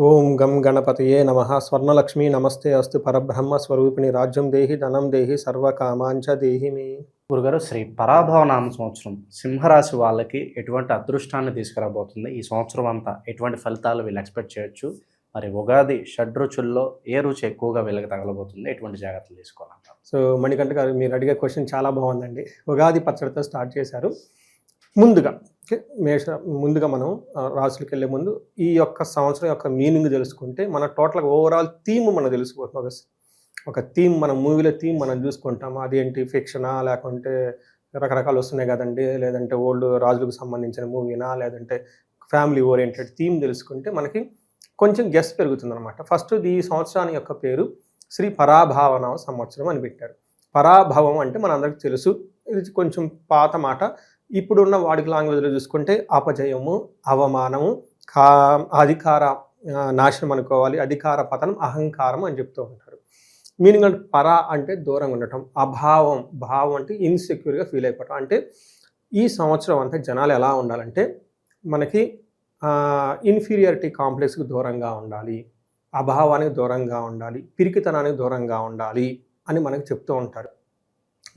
ఓం గం గణపతయే నమః. స్వర్ణలక్ష్మి నమస్తే అస్తు. పరబ్రహ్మ స్వరూపిణి రాజ్యం దేహి ధనం దేహి సర్వకామాంచ దేహి మే. గురుగారు, శ్రీ పరాభవ నామ సంవత్సరం సింహరాశి వాళ్ళకి ఎటువంటి అదృష్టాన్ని తీసుకురాబోతుంది? ఈ సంవత్సరం అంతా ఎటువంటి ఫలితాలు వీళ్ళు ఎక్స్పెక్ట్ చేయొచ్చు? మరి ఉగాది షడ్రుచుల్లో ఏ రుచి ఎక్కువగా వీళ్ళకి తగలబోతుంది? ఎటువంటి జాగ్రత్తలు తీసుకోవాలంటారు? సో మణికంఠ గారు, మీరు అడిగే క్వశ్చన్ చాలా బాగుందండి. ఉగాది పచ్చడితో స్టార్ట్ చేశారు. ముందుగా మనం రాసులకు వెళ్ళే ముందు ఈ యొక్క సంవత్సరం యొక్క మీనింగ్ తెలుసుకుంటే మన టోటల్గా ఓవరాల్ థీమ్ మనం తెలిసిపోతుంది. ఒక థీమ్, మన మూవీలో థీమ్ మనం చూసుకుంటాము. అదేంటి, ఫిక్షనా లేకుంటే రకరకాలు వస్తున్నాయి కదండి, లేదంటే ఓల్డ్ రాజులకు సంబంధించిన మూవీనా, లేదంటే ఫ్యామిలీ ఓరియంటెడ్ థీమ్ తెలుసుకుంటే మనకి కొంచెం గెస్ పెరుగుతుంది అనమాట. ఫస్ట్ ఈ సంవత్సరాన్ని యొక్క పేరు శ్రీ పరాభావన సంవత్సరం అని పెట్టారు. పరాభవం అంటే మనందరికీ తెలుసు, ఇది కొంచెం పాత మాట. ఇప్పుడున్న వాడికి లాంగ్వేజ్లో చూసుకుంటే అపజయము, అవమానము, అధికార నాశనం అనుకోవాలి, అధికార పతనం, అహంకారం అని చెప్తూ ఉంటారు. మీనింగ్ అంటే పర అంటే దూరంగా ఉండటం, అభావం, భావం అంటే ఇన్సెక్యూర్గా ఫీల్ అయిపోవటం. అంటే ఈ సంవత్సరం అంతా జనాలు ఎలా ఉండాలంటే మనకి ఇన్ఫీరియారిటీ కాంప్లెక్స్కి దూరంగా ఉండాలి, అభావానికి దూరంగా ఉండాలి, పిరికితనానికి దూరంగా ఉండాలి అని మనకు చెప్తూ ఉంటారు.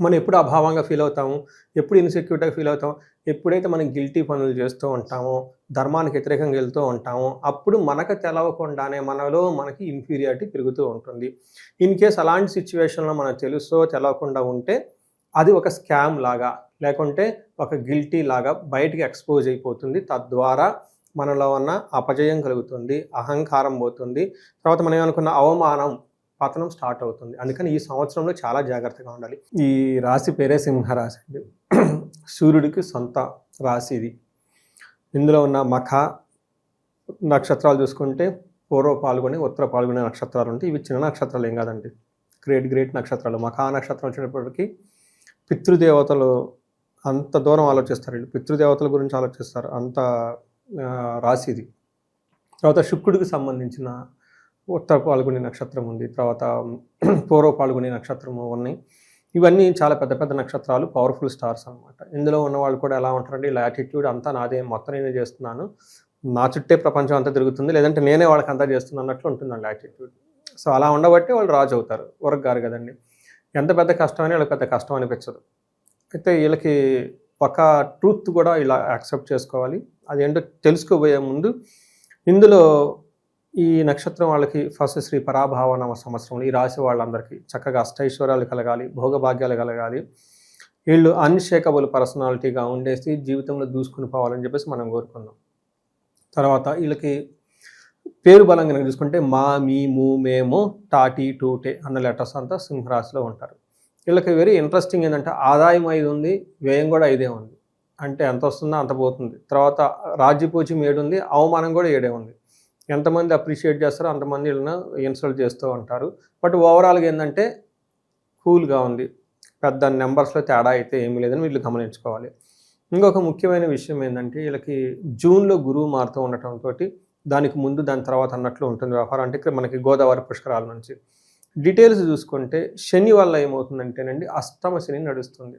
మనం ఎప్పుడు అభావంగా ఫీల్ అవుతాము, ఎప్పుడు ఇన్సెక్యూర్గా ఫీల్ అవుతాం, ఎప్పుడైతే మనం గిల్టీ పనులు చేస్తూ ఉంటామో, ధర్మానికి వ్యతిరేకంగా వెళ్తూ ఉంటామో, అప్పుడు మనకు తెలవకుండానే మనలో మనకి ఇన్ఫీరియారిటీ పెరుగుతూ ఉంటుంది. ఇన్ కేస్ అలాంటి సిచ్యువేషన్లో మనకు తెలుసో తెలవకుండా ఉంటే అది ఒక స్కామ్ లాగా, లేకుంటే ఒక గిల్టీ లాగా బయటికి ఎక్స్పోజ్ అయిపోతుంది. తద్వారా మనలో ఉన్న అపజయం కలుగుతుంది, అహంకారం పోతుంది, తర్వాత మనం ఏమనుకున్న అవమానం, పతనం స్టార్ట్ అవుతుంది. అందుకని ఈ సంవత్సరంలో చాలా జాగ్రత్తగా ఉండాలి. ఈ రాశి పేరే సింహరాశి అండి. సూర్యుడికి సొంత రాశి ఇది. ఇందులో ఉన్న మఖ నక్షత్రాలు చూసుకుంటే పూర్వ పాల్గొని, ఉత్తర పాల్గొనే నక్షత్రాలు ఉంటాయి. ఇవి చిన్న నక్షత్రాలు ఏం కాదండి, గ్రేట్ నక్షత్రాలు. మఖా నక్షత్రం వచ్చేటప్పటికి పితృదేవతలు అంత దూరం ఆలోచిస్తారు, వీళ్ళు పితృదేవతల గురించి ఆలోచిస్తారు, అంత రాశి ఇది. తర్వాత శుక్రుడికి సంబంధించిన ఉత్తర పాల్గొనే నక్షత్రం ఉంది, తర్వాత పూర్వ పాల్గొనే నక్షత్రము ఉన్నాయి. ఇవన్నీ చాలా పెద్ద పెద్ద నక్షత్రాలు, పవర్ఫుల్ స్టార్స్ అనమాట. ఇందులో ఉన్న వాళ్ళు కూడా ఎలా ఉంటారంటే, ఇలా యాటిట్యూడ్ అంతా నాదే, మొత్తం నేనే చేస్తున్నాను, నా చుట్టే ప్రపంచం అంతా తిరుగుతుంది, లేదంటే నేనే వాళ్ళకి అంతా చేస్తున్నాను అన్నట్లు ఉంటుందండి యాటిట్యూడ్. సో అలా ఉండబట్టి వాళ్ళు రాజు అవుతారు, ఊరకు గారు కదండి. ఎంత పెద్ద కష్టమైనా వీళ్ళకి పెద్ద కష్టం అనిపించదు. అయితే వీళ్ళకి ఒక ట్రూత్ కూడా ఇలా యాక్సెప్ట్ చేసుకోవాలి. అదేంటో తెలుసుకోబోయే ముందు ఇందులో ఈ నక్షత్రం వాళ్ళకి ఫస్ట్ శ్రీ పరాభావనామ సంవత్సరంలో ఈ రాశి వాళ్ళందరికీ చక్కగా అష్టైశ్వర్యాలు కలగాలి, భోగభాగ్యాలు కలగాలి, వీళ్ళు అన్షేకబుల్ పర్సనాలిటీగా ఉండేసి జీవితంలో దూసుకుని పోవాలని చెప్పేసి మనం కోరుకుందాం. తర్వాత వీళ్ళకి పేరు బలం కనుక చూసుకుంటే మా, మీ, ము, మేము, టాటి, టూటే అన్న లెటర్స్ అంతా సింహరాశిలో ఉంటారు. వీళ్ళకి వెరీ ఇంట్రెస్టింగ్ ఏంటంటే ఆదాయం 5 ఉంది, వ్యయం కూడా 5 ఉంది. అంటే ఎంత వస్తుందో అంత పోతుంది. తర్వాత రాజ్యపూజ్యం 7 ఉంది, అవమానం కూడా 7 ఉంది. ఎంతమంది అప్రిషియేట్ చేస్తారో అంతమంది వీళ్ళని ఇన్సల్ట్ చేస్తూ ఉంటారు. బట్ ఓవరాల్గా ఏంటంటే కూల్గా ఉంది, పెద్ద నెంబర్స్లో తేడా అయితే ఏమీ లేదని వీళ్ళు గమనించుకోవాలి. ఇంకొక ముఖ్యమైన విషయం ఏంటంటే వీళ్ళకి జూన్లో గురువు మారుతూ ఉండటంతో దానికి ముందు దాని తర్వాత అన్నట్లు ఉంటుంది వ్యవహారం. అంటే ఇక్కడ మనకి గోదావరి పుష్కరాల నుంచి డీటెయిల్స్ చూసుకుంటే శని వల్ల ఏమవుతుందంటేనండి అష్టమ శని నడుస్తుంది.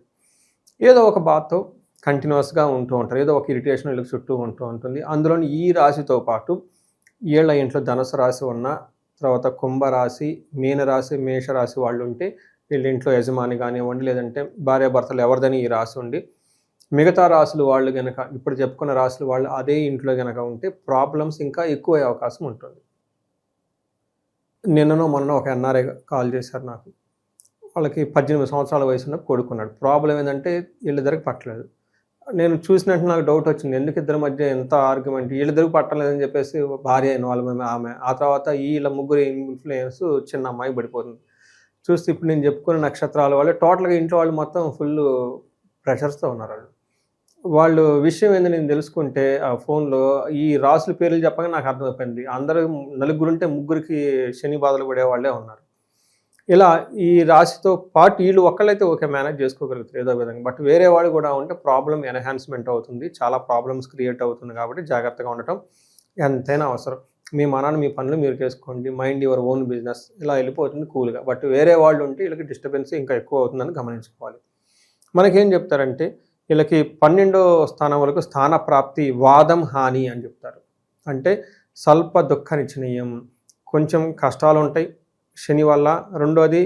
ఏదో ఒక బాధతో కంటిన్యూస్గా ఉంటూ ఉంటారు, ఏదో ఒక ఇరిటేషన్ వీళ్ళకి చుట్టూ ఉంటూ ఉంటుంది. అందులోని ఈ రాశితో పాటు వీళ్ళ ఇంట్లో ధనుసు రాశి ఉన్న, తర్వాత కుంభరాశి, మీనరాశి, మేషరాశి వాళ్ళు ఉంటే వీళ్ళ ఇంట్లో యజమాని కానివ్వండి, లేదంటే భార్యాభర్తలు ఎవరిదని ఈ రాశి ఉండి, మిగతా రాశులు వాళ్ళు కనుక ఇప్పుడు చెప్పుకున్న రాశులు వాళ్ళు అదే ఇంట్లో కనుక ఉంటే ప్రాబ్లమ్స్ ఇంకా ఎక్కువ అయ్యే అవకాశం ఉంటుంది. నిన్ననో మొన్న ఒక ఎన్ఆర్ఐ కాల్ చేశారు నాకు. వాళ్ళకి 18 సంవత్సరాల వయసున్న కొడుకున్నాడు. ప్రాబ్లం ఏంటంటే వీళ్ళిద్దరికి పట్టలేదు. నేను చూసినట్టు నాకు డౌట్ వచ్చింది, ఎందుకు ఇద్దరి మధ్య ఎంత ఆర్గ్యుమెంట్, వీళ్ళిద్దరికి పట్టలేదని చెప్పేసి భార్య అయిన ఆమె, ఆ తర్వాత వీళ్ళ ముగ్గురు ఇన్ఫ్లుయెన్స్ చిన్న అమ్మాయి పడిపోతుంది. చూస్తే ఇప్పుడు నేను చెప్పుకున్న నక్షత్రాల వాళ్ళు టోటల్గా ఇంట్లో వాళ్ళు మొత్తం ఫుల్ ప్రెషర్స్తో ఉన్నారు. వాళ్ళు విషయం ఏంది నేను తెలుసుకుంటే ఆ ఫోన్లో ఈ రాసుల పేర్లు చెప్పగా నాకు అర్థమైపోయింది. అందరూ నలుగురుంటే ముగ్గురికి శని బాధలు పడే వాళ్ళే ఉన్నారు. ఇలా ఈ రాశితో పాటు వీళ్ళు ఒక్కళ్ళైతే ఓకే మేనేజ్ చేసుకోగలుగుతారు ఏదో విధంగా. బట్ వేరే వాళ్ళు కూడా ఉంటే ప్రాబ్లం ఎన్హాన్స్మెంట్ అవుతుంది, చాలా ప్రాబ్లమ్స్ క్రియేట్ అవుతుంది. కాబట్టి జాగ్రత్తగా ఉండటం ఎంతైనా అవసరం. మీ మనాన్ని మీ పనులు మీరు చేసుకోండి, మైండ్ యువర్ ఓన్ బిజినెస్, ఇలా వెళ్ళిపోతుంది కూల్గా. బట్ వేరే వాళ్ళు ఉంటే వీళ్ళకి డిస్టర్బెన్స్ ఇంకా ఎక్కువ అవుతుందని గమనించుకోవాలి. మనకేం చెప్తారంటే వీళ్ళకి 12వ స్థానం వరకు స్థాన ప్రాప్తి, వాదం, హాని అని చెప్తారు. అంటే స్వల్ప దుఃఖ నిచనీయం, కొంచెం కష్టాలు ఉంటాయి శని వల్ల. రెండోది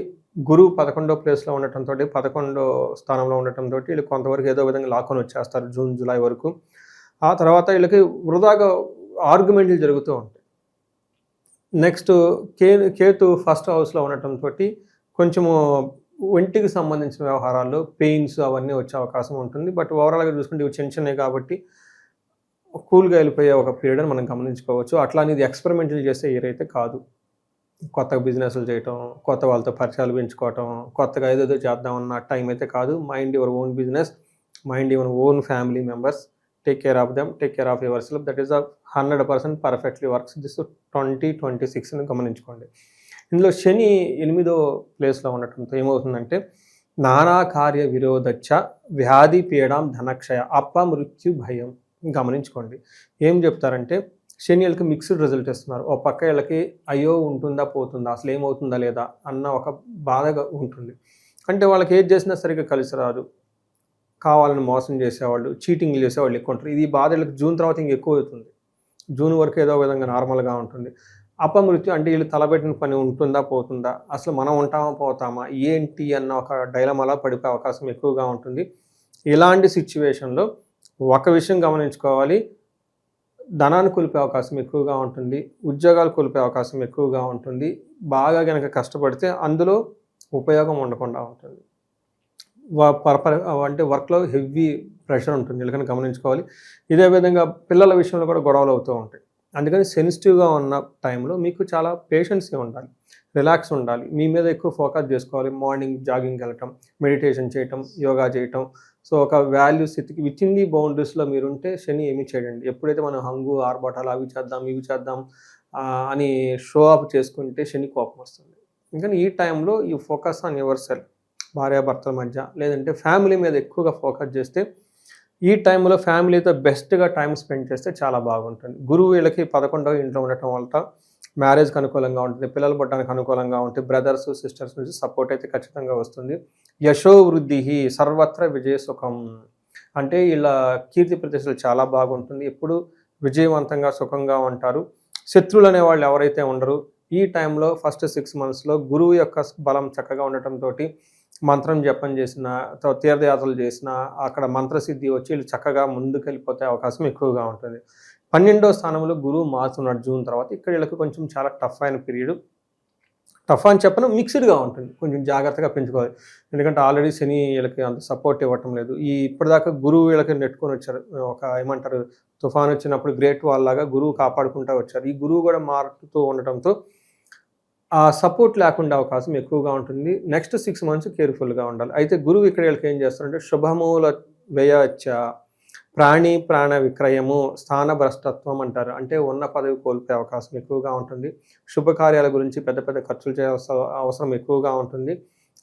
గురువు 11వ ప్లేస్లో ఉండటంతో, 11వ స్థానంలో ఉండటంతో వీళ్ళు కొంతవరకు ఏదో విధంగా లాక్కొని వచ్చేస్తారు జూన్ జూలై వరకు. ఆ తర్వాత వీళ్ళకి వృధాగా ఆర్గ్యుమెంట్లు జరుగుతూ ఉంటాయి. నెక్స్ట్ కేతు 1st హౌస్లో ఉండటంతో కొంచెము ఒంటికి సంబంధించిన వ్యవహారాల్లో పెయిన్స్ అవన్నీ వచ్చే అవకాశం ఉంటుంది. బట్ ఓవరాల్గా చూసుకుంటే ఇవి చిన్న చిన్నవి కాబట్టి కూల్గా వెళ్ళిపోయే ఒక పీరియడ్ అని మనం గమనించుకోవచ్చు. అట్లా అనేది ఎక్స్పెరిమెంట్లు చేసే ఇయర్ అయితే కాదు. కొత్తగా బిజినెస్లు చేయటం, కొత్త వాళ్ళతో పరిచయాలు పెంచుకోవటం, కొత్తగా ఏదేదో చేద్దామన్న టైం అయితే కాదు. Mind your own business, mind your own family members, take care of them, take care of your self. That is 100% perfectly works this 2026 అని గమనించుకోండి. ఇందులో శని 8వ ప్లేస్లో ఉండటంతో ఏమవుతుందంటే నానా కార్య విరోధచ్చ, వ్యాధి పీడాం, ధనక్షయ, అప్ప మృత్యు భయం. గమనించుకోండి ఏం చెప్తారంటే శని వీళ్ళకి మిక్స్డ్ రిజల్ట్ ఇస్తున్నారు. ఓ పక్క వీళ్ళకి అయ్యో ఉంటుందా పోతుందా, అసలు ఏమవుతుందా లేదా అన్న ఒక బాధగా ఉంటుంది. అంటే వాళ్ళకి ఏది చేసినా సరిగ్గా కలిసి రాదు, కావాలని మోసం చేసేవాళ్ళు, చీటింగ్లు చేసేవాళ్ళు ఎక్కువ ఉంటారు. ఇది బాధ వీళ్ళకి జూన్ తర్వాత ఇంకెక్కువ అవుతుంది. జూన్ వరకు ఏదో విధంగా నార్మల్గా ఉంటుంది. అపమృత్యు అంటే వీళ్ళు తలబెట్టిన పని ఉంటుందా పోతుందా, అసలు మనం ఉంటామా పోతామా ఏంటి అన్న ఒక డైలమాలో పడిపోయే అవకాశం ఎక్కువగా ఉంటుంది. ఇలాంటి సిచ్యువేషన్లో ఒక విషయం గమనించుకోవాలి, ధనాన్ని కోల్పోయే అవకాశం ఎక్కువగా ఉంటుంది, ఉద్యోగాలు కోల్పోయే అవకాశం ఎక్కువగా ఉంటుంది. బాగా కనుక కష్టపడితే అందులో ఉపయోగం ఉండకుండా ఉంటుంది. అంటే వర్క్లో హెవీ ప్రెషర్ ఉంటుంది, వీళ్ళకని గమనించుకోవాలి. ఇదే విధంగా పిల్లల విషయంలో కూడా గొడవలు అవుతూ ఉంటాయి. అందుకని సెన్సిటివ్గా ఉన్న టైంలో మీకు చాలా పేషెన్స్గా ఉండాలి, రిలాక్స్ ఉండాలి, మీ మీద ఎక్కువ ఫోకస్ చేసుకోవాలి. మార్నింగ్ జాగింగ్కి వెళ్ళటం, మెడిటేషన్ చేయటం, యోగా చేయటం. సో ఒక వాల్యూ స్థితికి విత్ ఇన్ ది బౌండరీస్లో మీరుంటే శని ఏమీ చేయడండి. ఎప్పుడైతే మనం హంగు ఆర్భాటాలు అవి చేద్దాం ఇవి చేద్దాం అని షో అప్ చేసుకుంటే శని కోపం వస్తుంది. ఇంకా ఈ టైంలో ఈ ఫోకస్ ఆన్ యువర్ సెల్ఫ్, భార్యాభర్తల మధ్య లేదంటే ఫ్యామిలీ మీద ఎక్కువగా ఫోకస్ చేస్తే, ఈ టైంలో ఫ్యామిలీతో బెస్ట్గా టైం స్పెండ్ చేస్తే చాలా బాగుంటుంది. గురువు వీళ్ళకి 11వ ఇంట్లో ఉండటం వల్ల మ్యారేజ్కి అనుకూలంగా ఉంటుంది, పిల్లలు పుట్టడానికి అనుకూలంగా ఉంటుంది, బ్రదర్స్ సిస్టర్స్ నుంచి సపోర్ట్ అయితే ఖచ్చితంగా వస్తుంది. యశో వృద్ధి, సర్వత్ర విజయ సుఖం, అంటే ఇలా కీర్తి ప్రతిష్టలు చాలా బాగుంటుంది, ఎప్పుడు విజయవంతంగా సుఖంగా ఉంటారు. శత్రువులు అనేవాళ్ళు ఎవరైతే ఉండరు. ఈ టైంలో ఫస్ట్ 6 monthsలో గురువు యొక్క బలం చక్కగా ఉండటంతో మంత్రం జపం చేసిన, తీర్థయాత్రలు చేసిన, అక్కడ మంత్రసిద్ధి వచ్చి వీళ్ళు చక్కగా ముందుకు వెళ్ళిపోతే అవకాశం ఎక్కువగా ఉంటుంది. 12వ స్థానంలో గురువు మారుతున్నాడు జూన్ తర్వాత. ఇక్కడ వీళ్ళకి కొంచెం చాలా టఫ్ అయిన పీరియడ్. టఫ్ అని చెప్పను, మిక్స్డ్గా ఉంటుంది, కొంచెం జాగ్రత్తగా పెంచుకోవాలి. ఎందుకంటే ఆల్రెడీ శని వీళ్ళకి అంత సపోర్ట్ ఇవ్వటం లేదు. ఇప్పటిదాకా గురువు వీళ్ళకి నెట్టుకొని వచ్చారు, ఒక ఏమంటారు తుఫాన్ వచ్చినప్పుడు గ్రేట్ వాల్ లాగా గురువు కాపాడుకుంటూ వచ్చారు. ఈ గురువు కూడా మారుతూ ఉండటంతో ఆ సపోర్ట్ లేకుండా అవకాశం ఎక్కువగా ఉంటుంది. నెక్స్ట్ 6 మంత్స్ కేర్ఫుల్గా ఉండాలి. అయితే గురువు ఇక్కడ వీళ్ళకి ఏం చేస్తారంటే శుభమూల వ్యయచ్చ, ప్రాణ విక్రయము, స్థానభ్రష్టత్వం అంటారు. అంటే ఉన్న పదవి కోల్పోయే అవకాశం ఎక్కువగా ఉంటుంది. శుభకార్యాల గురించి పెద్ద పెద్ద ఖర్చులు చేయాల్సిన అవసరం ఎక్కువగా ఉంటుంది.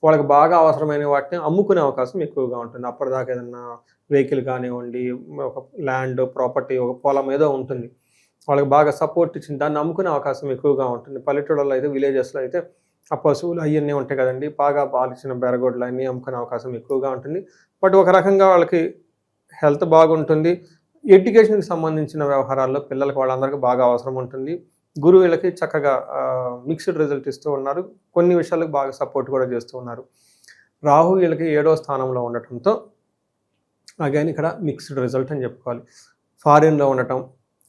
వాళ్ళకి బాగా అవసరమైన వాటిని అమ్ముకునే అవకాశం ఎక్కువగా ఉంటుంది. అప్పటిదాకా ఏదన్నా వెహికల్ కానివ్వండి, ఒక ల్యాండ్ ప్రాపర్టీ, ఒక పొలం ఏదో ఉంటుంది, వాళ్ళకి బాగా సపోర్ట్ ఇచ్చింది, దాన్ని అమ్ముకునే అవకాశం ఎక్కువగా ఉంటుంది. పల్లెటూళ్ళలో అయితే, విలేజెస్లో అయితే ఆ పశువులు అవన్నీ ఉంటాయి కదండి, బాగా పాలిచ్చిన బెరగొడ్లు అన్నీ అమ్ముకునే అవకాశం ఎక్కువగా ఉంటుంది. బట్ ఒక రకంగా వాళ్ళకి హెల్త్ బాగుంటుంది. ఎడ్యుకేషన్కి సంబంధించిన వ్యవహారాల్లో పిల్లలకి వాళ్ళందరికీ బాగా అవసరం ఉంటుంది. గురువు వీళ్ళకి చక్కగా మిక్స్డ్ రిజల్ట్ ఇస్తూ ఉన్నారు. కొన్ని విషయాలకు బాగా సపోర్ట్ కూడా చేస్తూ ఉన్నారు. రాహు వీళ్ళకి 7వ స్థానంలో ఉండటంతో అగైన్ ఇక్కడ మిక్స్డ్ రిజల్ట్ అని చెప్పుకోవాలి. ఫారిన్లో ఉండటం,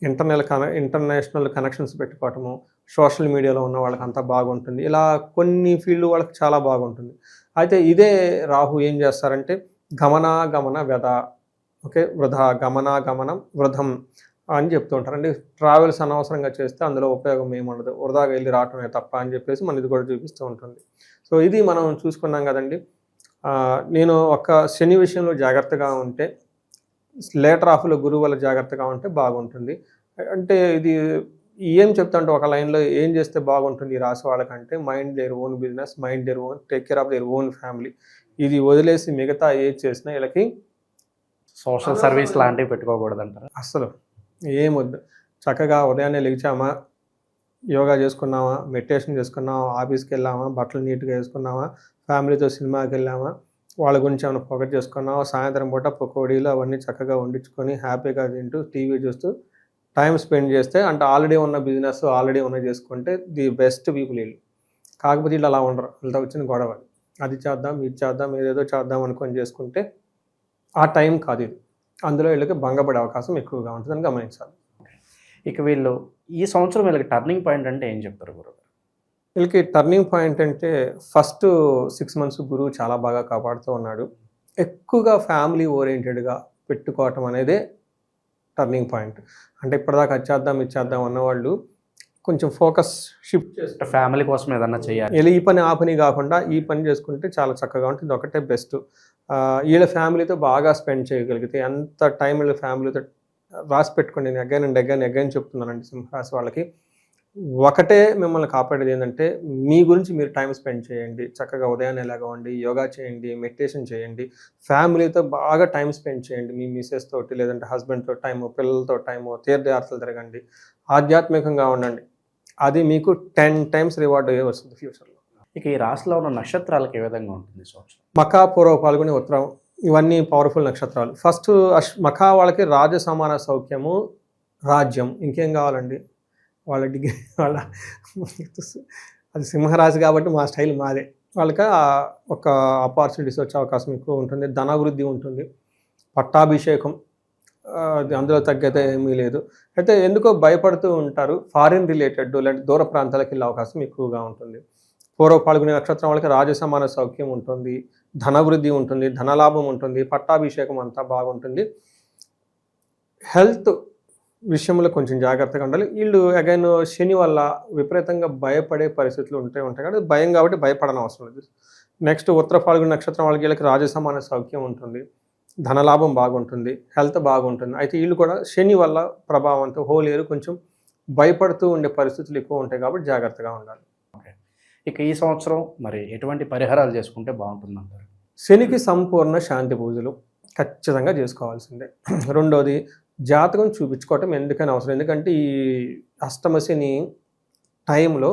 ఇంటర్నేషనల్ కనెక్షన్స్ పెట్టుకోవటము, సోషల్ మీడియాలో ఉన్న వాళ్ళకి అంతా బాగుంటుంది. ఇలా కొన్ని ఫీల్డ్ వాళ్ళకి చాలా బాగుంటుంది. అయితే ఇదే రాహు ఏం చేస్తారంటే గమన వ్యధ, ఓకే, గమనం వృధం అని చెప్తూ ఉంటారు. అంటే ట్రావెల్స్ అనవసరంగా చేస్తే అందులో ఉపయోగం ఏముండదు, వృధాగా వెళ్ళి రావటమే తప్ప అని చెప్పేసి మన ఇది కూడా చూపిస్తూ ఉంటుంది. సో ఇది మనం చూసుకున్నాం కదండి. నేను ఒక శని విషయంలో జాగ్రత్తగా ఉంటే, లేటర్ హాఫ్లో గురువు వల్ల జాగ్రత్తగా ఉంటే బాగుంటుంది. అంటే ఇది ఏం చెప్తా అంటే ఒక లైన్లో ఏం చేస్తే బాగుంటుంది ఈ రాశి వాళ్ళకంటే, mind their own business, mind their own, take care of their own family. ఇది వదిలేసి మిగతా ఏది చేసినా వీళ్ళకి సోషల్ సర్వీస్ లాంటివి పెట్టుకోకూడదు అంటారు. అస్సలు ఏమొద్దు. చక్కగా ఉదయాన్నే లేచామా, యోగా చేసుకున్నామా, మెడిటేషన్ చేసుకున్నామా, ఆఫీస్కి వెళ్ళామా, బట్టలు నీట్గా వేసుకున్నామా, ఫ్యామిలీతో సినిమాకి వెళ్ళామా, వాళ్ళ గురించి ఏమైనా పొగట్ చేసుకున్నామా, సాయంత్రం పూట పకోడీలు అవన్నీ చక్కగా వండించుకొని హ్యాపీగా తింటూ టీవీ చూస్తూ టైం స్పెండ్ చేస్తే, అంటే ఆల్రెడీ ఉన్న బిజినెస్ ఆల్రెడీ ఉన్న చేసుకుంటే ది బెస్ట్ పీపుల్ వీళ్ళు. కాకపోతే వీళ్ళు అలా ఉండరు. వీళ్ళతో వచ్చిన గొడవ అది చేద్దాం, ఇది చేద్దాం, ఏదేదో చేద్దాం అనుకొని చేసుకుంటే ఆ టైం కాదు ఇది. అందులో వీళ్ళకి భంగపడే అవకాశం ఎక్కువగా ఉంటుందని గమనించాలి. ఇక వీళ్ళు ఈ సంవత్సరం వీళ్ళకి టర్నింగ్ పాయింట్ అంటే ఏం చెప్తారు గురువు? వీళ్ళకి టర్నింగ్ పాయింట్ అంటే ఫస్ట్ 6 మంత్స్ గురువు చాలా బాగా కాపాడుతూ ఉన్నాడు. ఎక్కువగా ఫ్యామిలీ ఓరియంటెడ్గా పెట్టుకోవటం అనేదే టర్నింగ్ పాయింట్. అంటే ఇప్పటిదాకా అది చేద్దాం అన్నవాళ్ళు కొంచెం ఫోకస్ షిఫ్ట్ చేస్తారు. ఫ్యామిలీ కోసం ఏదన్నా చేయాలి, ఈ పని ఆ పని కాకుండా ఈ పని చేసుకుంటే చాలా చక్కగా ఉంటుంది. ఒకటే బెస్ట్. వీళ్ళ ఫ్యామిలీతో బాగా స్పెండ్ చేయగలిగితే, ఎంత టైం వీళ్ళ ఫ్యామిలీతో రాసి పెట్టుకోండి. నేను అగైన్ చెప్తున్నానండి సింహరాశి వాళ్ళకి. ఒకటే మిమ్మల్ని కాపాడేది ఏంటంటే, మీ గురించి మీరు టైం స్పెండ్ చేయండి. చక్కగా ఉదయాన్నే లేవండి, యోగా చేయండి, మెడిటేషన్ చేయండి, ఫ్యామిలీతో బాగా టైం స్పెండ్ చేయండి. మీ మిసెస్ తోటి, లేదంటే హస్బెండ్తో టైము, పిల్లలతో టైము, తీర్థయాత్రలు తిరగండి, ఆధ్యాత్మికంగా ఉండండి. అది మీకు 10 times రివార్డ్ అయ్యే వస్తుంది ఫ్యూచర్లో. ఇక ఈ రాశిలో ఉన్న నక్షత్రాలకు ఏ విధంగా ఉంటుంది సంవత్సరం? మఖా, పూర్వ పాల్గొని, ఉత్తరం ఇవన్నీ పవర్ఫుల్ నక్షత్రాలు. ఫస్ట్ మఖా వాళ్ళకి రాజ సమాన సౌఖ్యము, రాజ్యం, ఇంకేం కావాలండి వాళ్ళ డిగ్రీ వాళ్ళ అది సింహరాశి కాబట్టి మా స్టైల్ మాదే. వాళ్ళకి ఒక ఆపర్చునిటీస్ వచ్చే అవకాశం ఎక్కువ ఉంటుంది. ధనాభివృద్ధి ఉంటుంది, పట్టాభిషేకం, అందులో తగ్గైతే ఏమీ లేదు. అయితే ఎందుకో భయపడుతూ ఉంటారు. ఫారిన్ రిలేటెడ్ లేదంటే దూర ప్రాంతాలకు వెళ్ళే అవకాశం ఎక్కువగా ఉంటుంది. పూర్వ పాల్గొనే నక్షత్రం వాళ్ళకి రాజసమాన సౌఖ్యం ఉంటుంది, ధనాభివృద్ధి ఉంటుంది, ధనలాభం ఉంటుంది, పట్టాభిషేకం అంతా బాగుంటుంది. హెల్త్ విషయంలో కొంచెం జాగ్రత్తగా ఉండాలి. వీళ్ళు అగైన్ శని వల్ల విపరీతంగా భయపడే పరిస్థితులు ఉంటాయి కాబట్టి భయం కాబట్టి భయపడని అవసరం లేదు. నెక్స్ట్ ఉత్తర పాల్గొనే నక్షత్రం వీళ్ళకి రాజసమాన సౌఖ్యం ఉంటుంది, ధనలాభం బాగుంటుంది, హెల్త్ బాగుంటుంది. అయితే వీళ్ళు కూడా శని వల్ల ప్రభావంతో హోల్ ఇయర్ కొంచెం భయపడుతూ ఉండే పరిస్థితులు ఎక్కువ ఉంటాయి కాబట్టి జాగ్రత్తగా ఉండాలి. ఇక ఈ సంవత్సరం మరి ఎటువంటి పరిహారాలు చేసుకుంటే బాగుంటుందంటారు? శనికి సంపూర్ణ శాంతి పూజలు ఖచ్చితంగా చేసుకోవాల్సిందే. రెండోది జాతకం చూపించుకోవటం ఎందుకని అవసరం. ఎందుకంటే ఈ అష్టమ శని టైంలో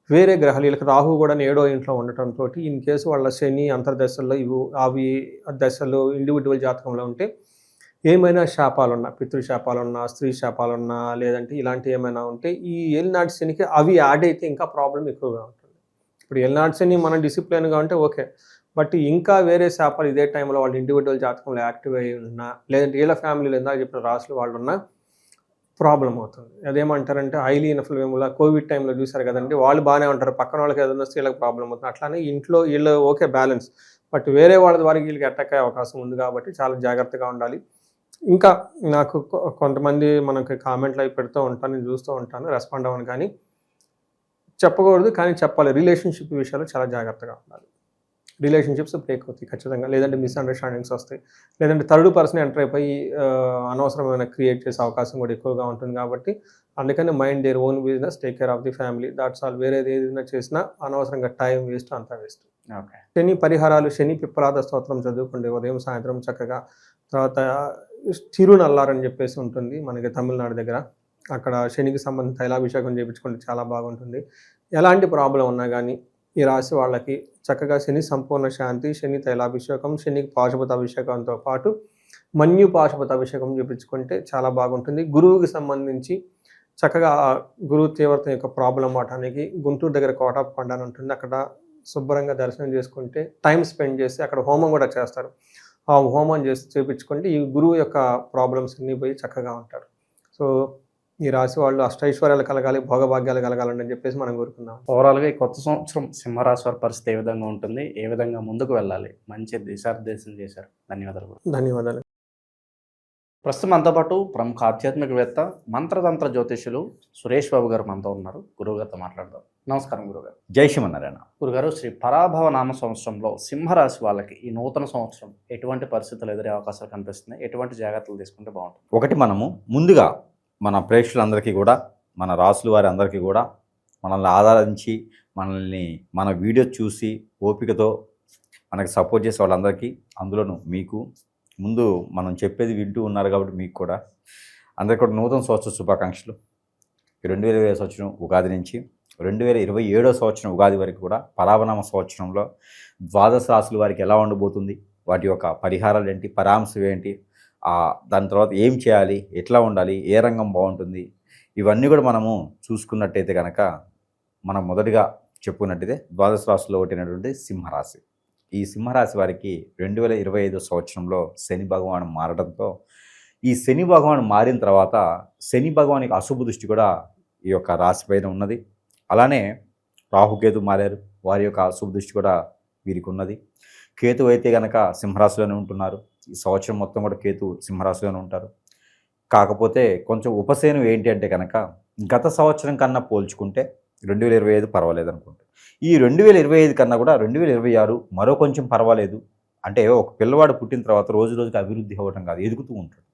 వేరే గ్రహాలు, వీళ్ళకి రాహు కూడా 7వ ఇంట్లో ఉండటంతో ఇన్ కేసు వాళ్ళ శని అంతర్దశల్లో అవి దశలు ఇండివిజువల్ జాతకంలో ఉంటే ఏమైనా శాపాలున్నా, పితృశాపాలున్నా, స్త్రీ శాపాలున్నా, లేదంటే ఇలాంటివి ఏమైనా ఉంటే ఈ ఏలినాటి శనికి అవి యాడ్ అయితే ఇంకా ప్రాబ్లం ఎక్కువగా ఉంటుంది. ఇప్పుడు ఏలినాటి శని మనం డిసిప్లిన్గా ఉంటే ఓకే, బట్ ఇంకా వేరే శాపాలు ఇదే టైంలో వాళ్ళు ఇండివిజువల్ జాతకంలో యాక్టివ్ అయి ఉన్నా, లేదంటే వీళ్ళ ఫ్యామిలీలో ఇందాక చెప్పిన రాసులు వాళ్ళు ఉన్నా ప్రాబ్లం అవుతుంది. అదేమంటారంటే హైలీ ఇన్ఫ్లమేబుల్, కోవిడ్ టైంలో చూసారు కదండి, వాళ్ళు బాగానే ఉంటారు, పక్కన వాళ్ళకి ఏదైనా వస్తే వీళ్ళకి ప్రాబ్లం అవుతుంది. అట్లానే ఇంట్లో వీళ్ళు ఓకే బ్యాలెన్స్, బట్ వేరే వాళ్ళ ద్వారా వీళ్ళకి అటాక్ అయ్యే అవకాశం ఉంది కాబట్టి చాలా జాగ్రత్తగా ఉండాలి. ఇంకా నాకు కొంతమంది మనకి కామెంట్లు అవి పెడుతూ ఉంటాను, నేను చూస్తూ ఉంటాను, రెస్పాండ్ అవ్వను. కానీ చెప్పకూడదు కానీ చెప్పాలి. రిలేషన్షిప్ విషయాలు చాలా జాగ్రత్తగా ఉండాలి. రిలేషన్షిప్స్ బ్రేక్ అవుతాయి ఖచ్చితంగా, లేదంటే మిస్అండర్స్టాండింగ్స్ వస్తాయి, లేదంటే థర్డ్ పర్సన్ ఎంటర్ అయిపోయి అనవసరమైన క్రియేట్ చేసే అవకాశం కూడా ఎక్కువగా ఉంటుంది. కాబట్టి అందుకని mind their own business, take care of the family, that's all. వేరేది ఏదైనా చేసినా అనవసరంగా టైం వేస్ట్, అంతా వేస్ట్. ఓకే. శని పరిహారాలు, శని పిప్పలాద స్తోత్రం చదువుకోండి ఉదయం సాయంత్రం చక్కగా. తర్వాత తిరునల్లారని చెప్పేసి ఉంటుంది మనకి తమిళనాడు దగ్గర, అక్కడ శనికి సంబంధించి తైలాభిషేకం చేయించుకుంటే చాలా బాగుంటుంది. ఎలాంటి ప్రాబ్లం ఉన్నా కానీ ఈ రాశి వాళ్ళకి చక్కగా శని సంపూర్ణ శాంతి, శని తైలాభిషేకం, శనికి పాశుపత అభిషేకంతో పాటు మన్యు పాశుపత అభిషేకం చేయించుకుంటే చాలా బాగుంటుంది. గురువుకి సంబంధించి చక్కగా గురువు తీవ్రత యొక్క ప్రాబ్లం అవడానికి గుంటూరు దగ్గర కోటాప్ కొండ అని ఉంటుంది, అక్కడ శుభ్రంగా దర్శనం చేసుకుంటే టైం స్పెండ్ చేసి అక్కడ హోమం కూడా చేస్తారు. ఆ హోమం చేసి చేయించుకుంటే ఈ గురువు యొక్క ప్రాబ్లమ్స్ అన్నీ పోయి చక్కగా ఉంటారు. సో ఈ రాశి వాళ్ళు అష్టైశ్వర్యాలు కలగాలి, భోగభాగ్యాలు కలగాలని చెప్పేసి మనం కోరుకుందాం. ఓవరాల్గా ఈ కొత్త సంవత్సరం సింహరాశి వారి పరిస్థితి ఏ విధంగా ఉంటుంది, ఏ విధంగా ముందుకు వెళ్ళాలి, మంచి దిశానిర్దేశం చేశారు. ధన్యవాదాలు. ధన్యవాదాలు. ప్రస్తుతం మనతో పాటు ప్రముఖ ఆధ్యాత్మికవేత్త, మంత్రతంత్ర జ్యోతిష్యులు సురేష్ బాబు గారు మనతో ఉన్నారు. గురువుగారితో మాట్లాడదాం. నమస్కారం గురుగారు. జై శ్రీమన్నారాయణ. గురుగారు, శ్రీ పరాభవ నామ సంవత్సరంలో సింహరాశి వాళ్ళకి ఈ నూతన సంవత్సరం ఎటువంటి పరిస్థితులు ఎదురే అవకాశాలు కనిపిస్తున్నాయి, ఎటువంటి జాగ్రత్తలు తీసుకుంటే బాగుంటుంది? ఒకటి, మనము ముందుగా మన ప్రేక్షకులందరికీ కూడా, మన రాసుల వారి అందరికీ కూడా మనల్ని ఆదరించి మనల్ని మన వీడియో చూసి ఓపికతో మనకి సపోర్ట్ చేసే వాళ్ళందరికీ, అందులోనూ మీకు ముందు మనం చెప్పేది వింటూ ఉన్నారు కాబట్టి మీకు కూడా అందరికీ కూడా నూతన సంవత్సర శుభాకాంక్షలు. 2020 సంవత్సరం ఉగాది నుంచి 2027 సంవత్సరం ఉగాది వరకు కూడా పరాభనామ సంవత్సరంలో ద్వాదశ రాశుల వారికి ఎలా ఉండబోతుంది, వాటి యొక్క పరిహారాలు ఏంటి, పరామర్శం ఏంటి, దాని తర్వాత ఏం చేయాలి, ఎట్లా ఉండాలి, ఏ రంగం బాగుంటుంది, ఇవన్నీ కూడా మనము చూసుకున్నట్టయితే కనుక మనం మొదటిగా చెప్పుకున్నట్టయితే ద్వాదశ రాశుల్లో ఒకటినటువంటి సింహరాశి. ఈ సింహరాశి వారికి 2025 సంవత్సరంలో శని భగవాను మారడంతో, ఈ శని భగవాను మారిన తర్వాత శని భగవానికి అశుభ దృష్టి కూడా ఈ యొక్క రాశి పైన ఉన్నది. అలానే రాహుకేతు మారారు, వారి యొక్క అశుభ దృష్టి కూడా వీరికి ఉన్నది. కేతు అయితే కనుక సింహరాశిలోనే ఉంటున్నారు. ఈ సంవత్సరం మొత్తం కూడా కేతు సింహరాశిలోనే ఉంటారు. కాకపోతే కొంచెం ఉపశమనం ఏంటి అంటే కనుక గత సంవత్సరం కన్నా పోల్చుకుంటే 2025 పర్వాలేదు అనుకుంటా. ఈ 2025 కన్నా కూడా 2026 మరో కొంచెం పర్వాలేదు. అంటే ఒక పిల్లవాడు పుట్టిన తర్వాత రోజు రోజుకి అభివృద్ధి అవ్వడం కాదు, ఎదుగుతూ ఉంటాడు.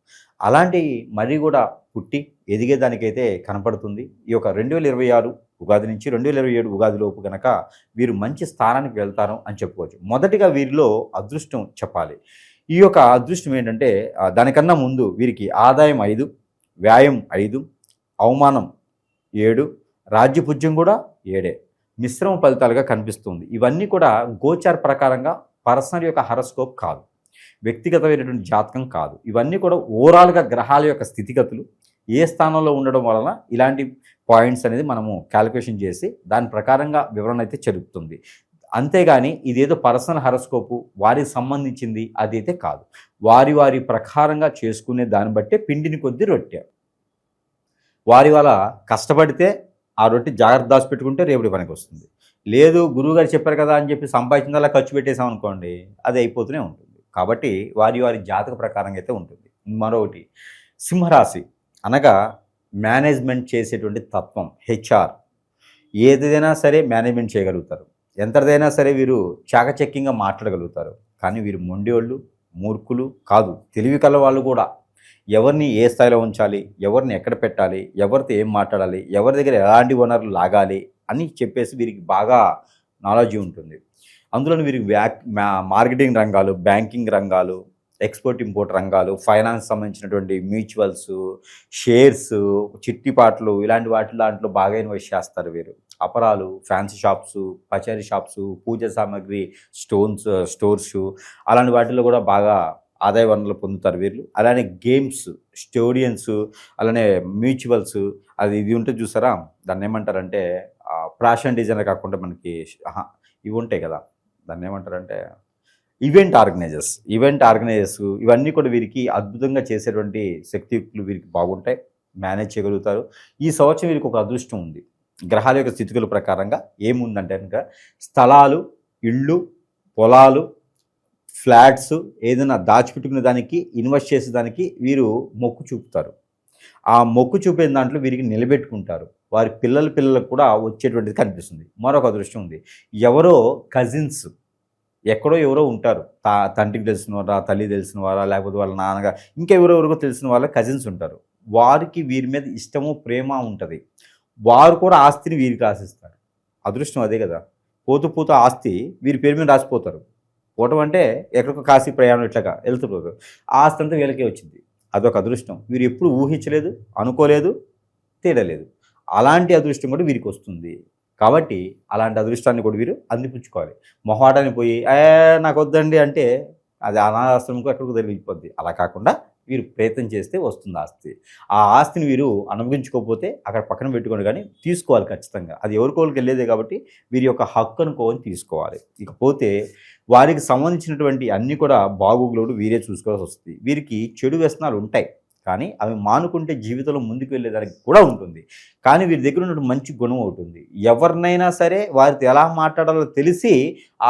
అలాంటి మరీ కూడా పుట్టి ఎదిగేదానికైతే కనపడుతుంది. ఈ యొక్క 2026 ఉగాది నుంచి 2027 ఉగాది లోపు కనుక వీరు మంచి స్థానానికి వెళ్తారు అని చెప్పుకోవచ్చు. మొదటిగా వీరిలో అదృష్టం చెప్పాలి. ఈ యొక్క అదృష్టం ఏంటంటే దానికన్నా ముందు వీరికి ఆదాయం 5, వ్యాయం 5, అవమానం 7, రాజ్యపూజ్యం కూడా 7 మిశ్రమ ఫలితాలుగా కనిపిస్తుంది. ఇవన్నీ కూడా గోచార ప్రకారంగా పర్సనల్ యొక్క హరస్కోప్ కాదు, వ్యక్తిగతమైనటువంటి జాతకం కాదు. ఇవన్నీ కూడా ఓవరాల్గా గ్రహాల యొక్క స్థితిగతులు ఏ స్థానంలో ఉండడం వలన ఇలాంటి పాయింట్స్ అనేది మనము క్యాలిక్యులేషన్ చేసి దాని ప్రకారంగా వివరణ అయితే జరుగుతుంది. అంతేగాని ఇదేదో పర్సనల్ హరస్కోపు వారికి సంబంధించింది అది అయితే కాదు. వారి వారి ప్రకారంగా చేసుకునే దాన్ని బట్టే పిండిని కొద్దీ రొట్టె. వారి వల్ల కష్టపడితే ఆ రొట్టె జాగ్రత్త దాచిపెట్టుకుంటే రేపటి పనికి వస్తుంది. లేదు గురువుగారు చెప్పారు కదా అని చెప్పి సంపాదించిందలా ఖర్చు పెట్టేసాం అనుకోండి, అది అయిపోతూనే ఉంటుంది. కాబట్టి వారి వారి జాతక ప్రకారంగా అయితే ఉంటుంది. మరొకటి, సింహరాశి అనగా మేనేజ్మెంట్ చేసేటువంటి తత్వం, హెచ్ఆర్. ఏదైనా సరే మేనేజ్మెంట్ చేయగలుగుతారు, ఎంతదైనా సరే వీరు చాకచక్యంగా మాట్లాడగలుగుతారు. కానీ వీరు మొండివాళ్ళు, మూర్ఖులు కాదు, తెలివి కల వాళ్ళు కూడా. ఎవరిని ఏ స్థాయిలో ఉంచాలి, ఎవరిని ఎక్కడ పెట్టాలి, ఎవరితో ఏం మాట్లాడాలి, ఎవరి దగ్గర ఎలాంటి వనరులు లాగాలి అని చెప్పేసి వీరికి బాగా నాలెడ్జ్ ఉంటుంది. అందులో వీరికి మార్కెటింగ్ రంగాలు, బ్యాంకింగ్ రంగాలు, ఎక్స్పోర్ట్ ఇంపోర్ట్ రంగాలు, ఫైనాన్స్ సంబంధించినటువంటి మ్యూచువల్స్, షేర్స్, చిట్టిపాట్లు, ఇలాంటి దాంట్లో బాగా ఇన్వెస్ట్ చేస్తారు వీరు. అపరాలు, ఫ్యాన్సీ షాప్స్, పచారీ షాప్స్, పూజ సామాగ్రి స్టోర్స్, అలాంటి వాటిల్లో కూడా బాగా ఆదాయ వనరులు పొందుతారు వీళ్ళు. అలానే గేమ్స్, స్టేడియమ్స్, అలానే మ్యూచువల్స్, ఇది ఉంటుంది చూసారా, దాన్ని ఏమంటారంటే ఫ్యాషన్ డిజైనర్ కాకుండా మనకి ఇవి ఉంటాయి కదా, దాన్ని ఏమంటారంటే ఈవెంట్ ఆర్గనైజర్స్. ఇవన్నీ కూడా వీరికి అద్భుతంగా చేసేటువంటి శక్తియుక్తులు వీరికి బాగుంటాయి, మేనేజ్ చేయగలుగుతారు. ఈ సంవత్సరం వీరికి ఒక అదృష్టం ఉంది. గ్రహాల యొక్క స్థితిగతుల ప్రకారంగా ఏముందంటే కనుక స్థలాలు, ఇళ్ళు, పొలాలు, ఫ్లాట్స్ ఏదైనా దాచిపెట్టుకునే దానికి, ఇన్వెస్ట్ చేసేదానికి వీరు మొక్కు చూపుతారు. ఆ మొక్కు చూపే దాంట్లో వీరికి నిలబెట్టుకుంటారు. వారి పిల్లలకు కూడా వచ్చేటువంటిది కనిపిస్తుంది. మరొక అదృష్టం ఉంది. ఎవరో కజిన్స్ ఎక్కడో ఎవరో ఉంటారు. తండ్రికి తెలిసిన వారా, తల్లి తెలిసిన వారా, లేకపోతే వాళ్ళ నాన్నగా ఇంకెవరెవరికో తెలిసిన వాళ్ళ కజిన్స్ ఉంటారు. వారికి వీరి మీద ఇష్టము, ప్రేమ ఉంటుంది. వారు కూడా ఆస్తిని వీరికి రాసిస్తారు. అదృష్టం అదే కదా. పోతూ పోతూ ఆస్తి వీరి పేరు మీద రాసిపోతారు. పోవటం అంటే ఎక్కడికో కాశీ ప్రయాణం ఇట్లాగా వెళ్తుపోతారు. ఆ ఆస్తి అంతా వీళ్ళకే వచ్చింది. అదొక అదృష్టం. వీరు ఎప్పుడు ఊహించలేదు, అనుకోలేదు, తేడలేదు. అలాంటి అదృష్టం కూడా వీరికి వస్తుంది. కాబట్టి అలాంటి అదృష్టాన్ని కూడా వీరు అందిపుచ్చుకోవాలి. మొహాటాన్ని పోయి నాకు వద్దండి అంటే అది అనాథాశ్రమంకు ఎక్కడికి తెలిగిపోద్ది. అలా కాకుండా వీరు ప్రయత్నం చేస్తే వస్తుంది ఆస్తి. ఆ ఆస్తిని వీరు అనుభవించుకోకపోతే అక్కడ పక్కన పెట్టుకోండి, కానీ తీసుకోవాలి ఖచ్చితంగా. అది ఎవరికోళ్ళకి వెళ్ళేదే కాబట్టి వీరి యొక్క హక్కు అనుకోని తీసుకోవాలి. ఇకపోతే వారికి సంబంధించినటువంటి అన్నీ కూడా బాగోగులు వీరే చూసుకోవాల్సి వస్తుంది. వీరికి చెడు వ్యసనాలు ఉంటాయి, కానీ అవి మానుకుంటే జీవితంలో ముందుకు వెళ్ళేదానికి కూడా ఉంటుంది. కానీ వీరి దగ్గర ఉన్నటువంటి మంచి గుణం అవుతుంది. ఎవరినైనా సరే వారితో ఎలా మాట్లాడాలో తెలిసి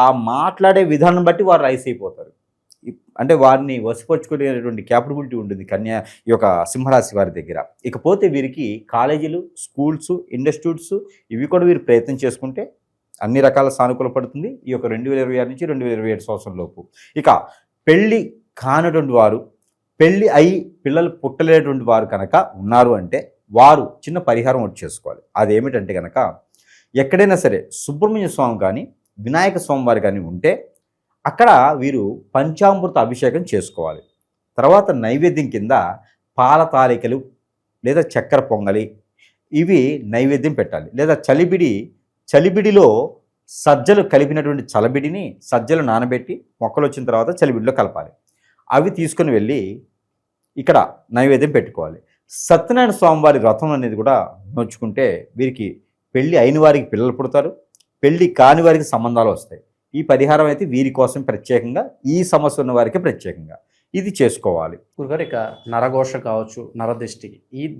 ఆ మాట్లాడే విధానం బట్టి వారు రైస్ అయిపోతారు. అంటే వారిని వశపరుచుకునేటువంటి క్యాపబిలిటీ ఉంటుంది ఈ యొక్క సింహరాశి వారి దగ్గర. ఇకపోతే వీరికి కాలేజీలు, స్కూల్స్, ఇన్స్టిట్యూట్స్ ఇవి కూడా వీరు ప్రయత్నం చేసుకుంటే అన్ని రకాల సానుకూల పడుతుంది. ఈ యొక్క 2026 నుంచి 2027 సంవత్సరం లోపు. ఇక పెళ్ళి కానటువంటి వారు, పెళ్ళి అయి పిల్లలు పుట్టలేటువంటి వారు కనుక ఉన్నారు అంటే వారు చిన్న పరిహారం ఒకటి చేసుకోవాలి. అదేమిటంటే కనుక ఎక్కడైనా సరే సుబ్రహ్మణ్య స్వామి కానీ, వినాయక స్వామి వారు కానీ ఉంటే అక్కడ వీరు పంచామృత అభిషేకం చేసుకోవాలి. తర్వాత నైవేద్యం కింద పాల తాలికలు లేదా చక్కెర పొంగలి ఇవి నైవేద్యం పెట్టాలి. లేదా చలిబిడిలో సజ్జలు కలిపినటువంటి చలబిడిని సజ్జలు నానబెట్టి మొక్కలు వచ్చిన తర్వాత చలిబిడిలో కలపాలి. అవి తీసుకుని వెళ్ళి ఇక్కడ నైవేద్యం పెట్టుకోవాలి. సత్యనారాయణ స్వామివారి వ్రతం అనేది కూడా నోచుకుంటే వీరికి పెళ్ళి అయిన వారికి పిల్లలు పుడతారు, పెళ్ళి కాని వారికి సంబంధాలు వస్తాయి. ఈ పరిహారం అయితే వీరి కోసం ప్రత్యేకంగా, ఈ సమస్య ఉన్న వారికి ప్రత్యేకంగా ఇది చేసుకోవాలి. గురుగారు, ఇక నరఘోష కావచ్చు, నరదిష్టి,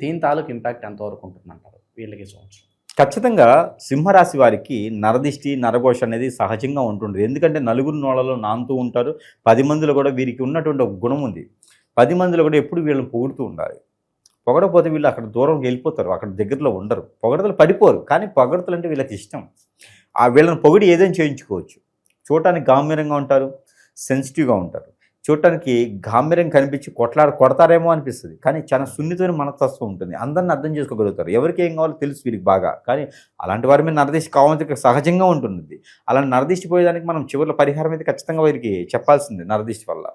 దీని తాలూకు ఇంపాక్ట్ ఎంతవరకు ఉంటుందంటారు వీళ్ళకి సంవత్సరం? ఖచ్చితంగా సింహరాశి వారికి నరదిష్టి, నరఘోష అనేది సహజంగా ఉంటుంది. ఎందుకంటే నలుగురు నోళ్ళలో నానుతూ ఉంటారు. 10 మందిలో కూడా వీరికి ఉన్నటువంటి ఒక గుణం ఉంది. 10 మందిలో కూడా ఎప్పుడు వీళ్ళని పొగుడుతూ ఉండాలి. పొగడపోతే వీళ్ళు అక్కడ దూరం వెళ్ళిపోతారు, అక్కడ దగ్గరలో ఉండరు. పొగడతలు పడిపోరు, కానీ పొగడతలు అంటే వీళ్ళకి ఇష్టం. వీళ్ళని పొగిడి ఏదైనా చేయించుకోవచ్చు. చూడటానికి గాంభీర్యంగా ఉంటారు, సెన్సిటివ్గా ఉంటారు. చూడటానికి గాంభీర్యం కనిపించి కొడతారేమో అనిపిస్తుంది, కానీ చాలా సున్నితమైన మనస్తత్వం ఉంటుంది. అందరిని అర్థం చేసుకోగలుగుతారు. ఎవరికి ఏం కావాలో తెలుసు వీరికి బాగా. కానీ అలాంటి వారి మీద నరదిష్టి కావాలని సహజంగా ఉంటుంది. అలాంటి నరదిష్టి పోయేదానికి మనం చివరిలో పరిహారం అయితే ఖచ్చితంగా వీరికి చెప్పాల్సింది. నరదిష్టి వల్ల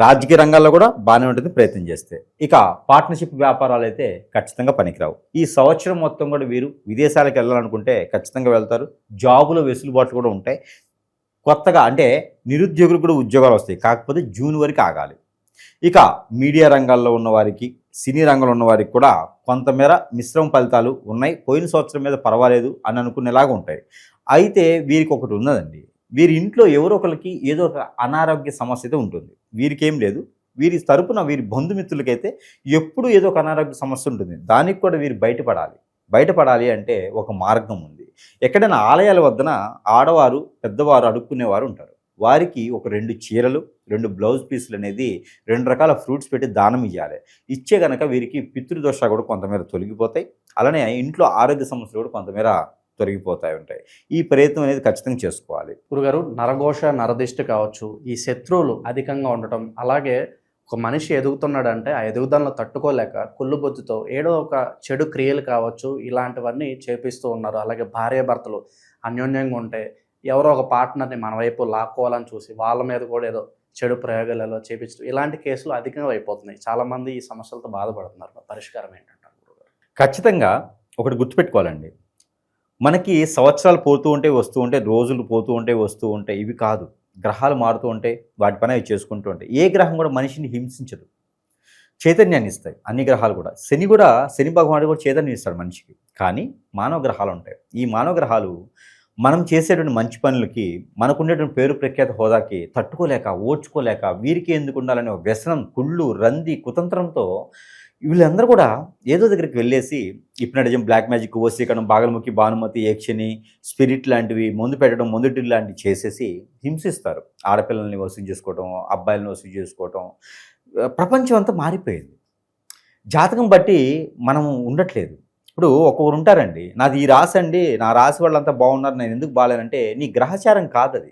రాజకీయ రంగాల్లో కూడా బాగానే ఉంటుంది ప్రయత్నం చేస్తే. ఇక పార్ట్నర్షిప్ వ్యాపారాలు అయితే ఖచ్చితంగా పనికిరావు. ఈ సంవత్సరం మొత్తం కూడా వీరు విదేశాలకు వెళ్ళాలనుకుంటే ఖచ్చితంగా వెళ్తారు. జాబులో వెసులుబాట్లు కూడా ఉంటాయి. కొత్తగా అంటే నిరుద్యోగులు కూడా ఉద్యోగాలు వస్తాయి, కాకపోతే జూన్ వరకు ఆగాలి. ఇక మీడియా రంగాల్లో ఉన్న వారికి, సినీ రంగంలో ఉన్న వారికి కూడా కొంతమేర మిశ్రమ ఫలితాలు ఉన్నాయి. పోయిన సంవత్సరం మీద పర్వాలేదు అని అనుకునేలాగా ఉంటాయి. అయితే వీరికి ఒకటి ఉన్నదండి, వీరి ఇంట్లో ఎవరో ఒకరికి ఏదో ఒక అనారోగ్య సమస్య అయితే ఉంటుంది. వీరికేం లేదు, వీరి తరపున వీరి బంధుమిత్రులకైతే ఎప్పుడూ ఏదో ఒక అనారోగ్య సమస్య ఉంటుంది. దానికి కూడా వీరు బయటపడాలి అంటే ఒక మార్గం ఉంది. ఎక్కడైనా ఆలయాల వద్దన ఆడవారు, పెద్దవారు అడుక్కునేవారు ఉంటారు. వారికి ఒక 2 చీరలు, 2 బ్లౌజ్ పీసులు అనేది 2 రకాల ఫ్రూట్స్ పెట్టి దానం ఇవ్వాలి. ఇచ్చే కనుక వీరికి పితృదోషాలు కూడా కొంతమేర తొలగిపోతాయి. అలానే ఇంట్లో ఆరోగ్య సమస్యలు కూడా కొంతమేర ఉంటాయి. ఈ ప్రయత్నం అనేది ఖచ్చితంగా చేసుకోవాలి. గురుగారు, నరఘోష, నరదిష్టి కావచ్చు, ఈ శత్రువులు అధికంగా ఉండటం, అలాగే ఒక మనిషి ఎదుగుతున్నాడంటే ఆ ఎదుగుదలను తట్టుకోలేక కుళ్ళుబొద్దుతో ఏదో ఒక చెడు క్రియలు కావచ్చు ఇలాంటివన్నీ చేపిస్తూ ఉన్నారు. అలాగే భార్యాభర్తలు అన్యోన్యంగా ఉంటే ఎవరో ఒక పార్ట్నర్ని మన వైపు లాక్కోవాలని చూసి వాళ్ళ మీద కూడా ఏదో చెడు ప్రయోగాలలో చేపించడం, ఇలాంటి కేసులు అధికంగా అయిపోతున్నాయి. చాలామంది ఈ సమస్యలతో బాధపడుతున్నారు. పరిష్కారం ఏంటంటారు గురుగారు? ఖచ్చితంగా ఒకటి గుర్తుపెట్టుకోవాలండి, మనకి సంవత్సరాలు పోతూ ఉంటే వస్తూ ఉంటే, రోజులు పోతూ ఉంటే వస్తూ ఉంటాయి. ఇవి కాదు, గ్రహాలు మారుతూ ఉంటాయి, వాటి పని అవి చేసుకుంటూ ఉంటాయి. ఏ గ్రహం కూడా మనిషిని హింసించదు, చైతన్యాన్ని ఇస్తాయి. అన్ని గ్రహాలు కూడా, శని భగవానుడు కూడా చైతన్యం ఇస్తాడు మనిషికి. కానీ మానవ గ్రహాలు ఉంటాయి. ఈ మానవ గ్రహాలు మనం చేసేటువంటి మంచి పనులకి, మనకుండేటువంటి పేరు ప్రఖ్యాత హోదాకి తట్టుకోలేక, ఓర్చుకోలేక, వీరికి ఎందుకు ఉండాలనే వ్యసనం, కుళ్ళు, రంది, కుతంత్రంతో వీళ్ళందరూ కూడా ఏదో దగ్గరికి వెళ్ళేసి హిప్నటిజం, బ్లాక్ మ్యాజిక్, వశీకరణం, బాగలముఖి, భానుమతి, యక్షిని, స్పిరిట్ లాంటివి, మందు పెట్టడం, మందుటిల్ లాంటివి చేసేసి హింసిస్తారు. ఆడపిల్లల్ని వసూలు చేసుకోవటం, అబ్బాయిలను వసూలు చేసుకోవటం. ప్రపంచం అంతా మారిపోయింది. జాతకం బట్టి మనం ఉండట్లేదు. ఇప్పుడు ఒక్కొక్కరు ఉంటారండి, నాది ఈ రాశి అండి, నా రాశి వాళ్ళంతా బాగున్నారు, నేను ఎందుకు బాగాలేనంటే నీ గ్రహచారం కాదు అది,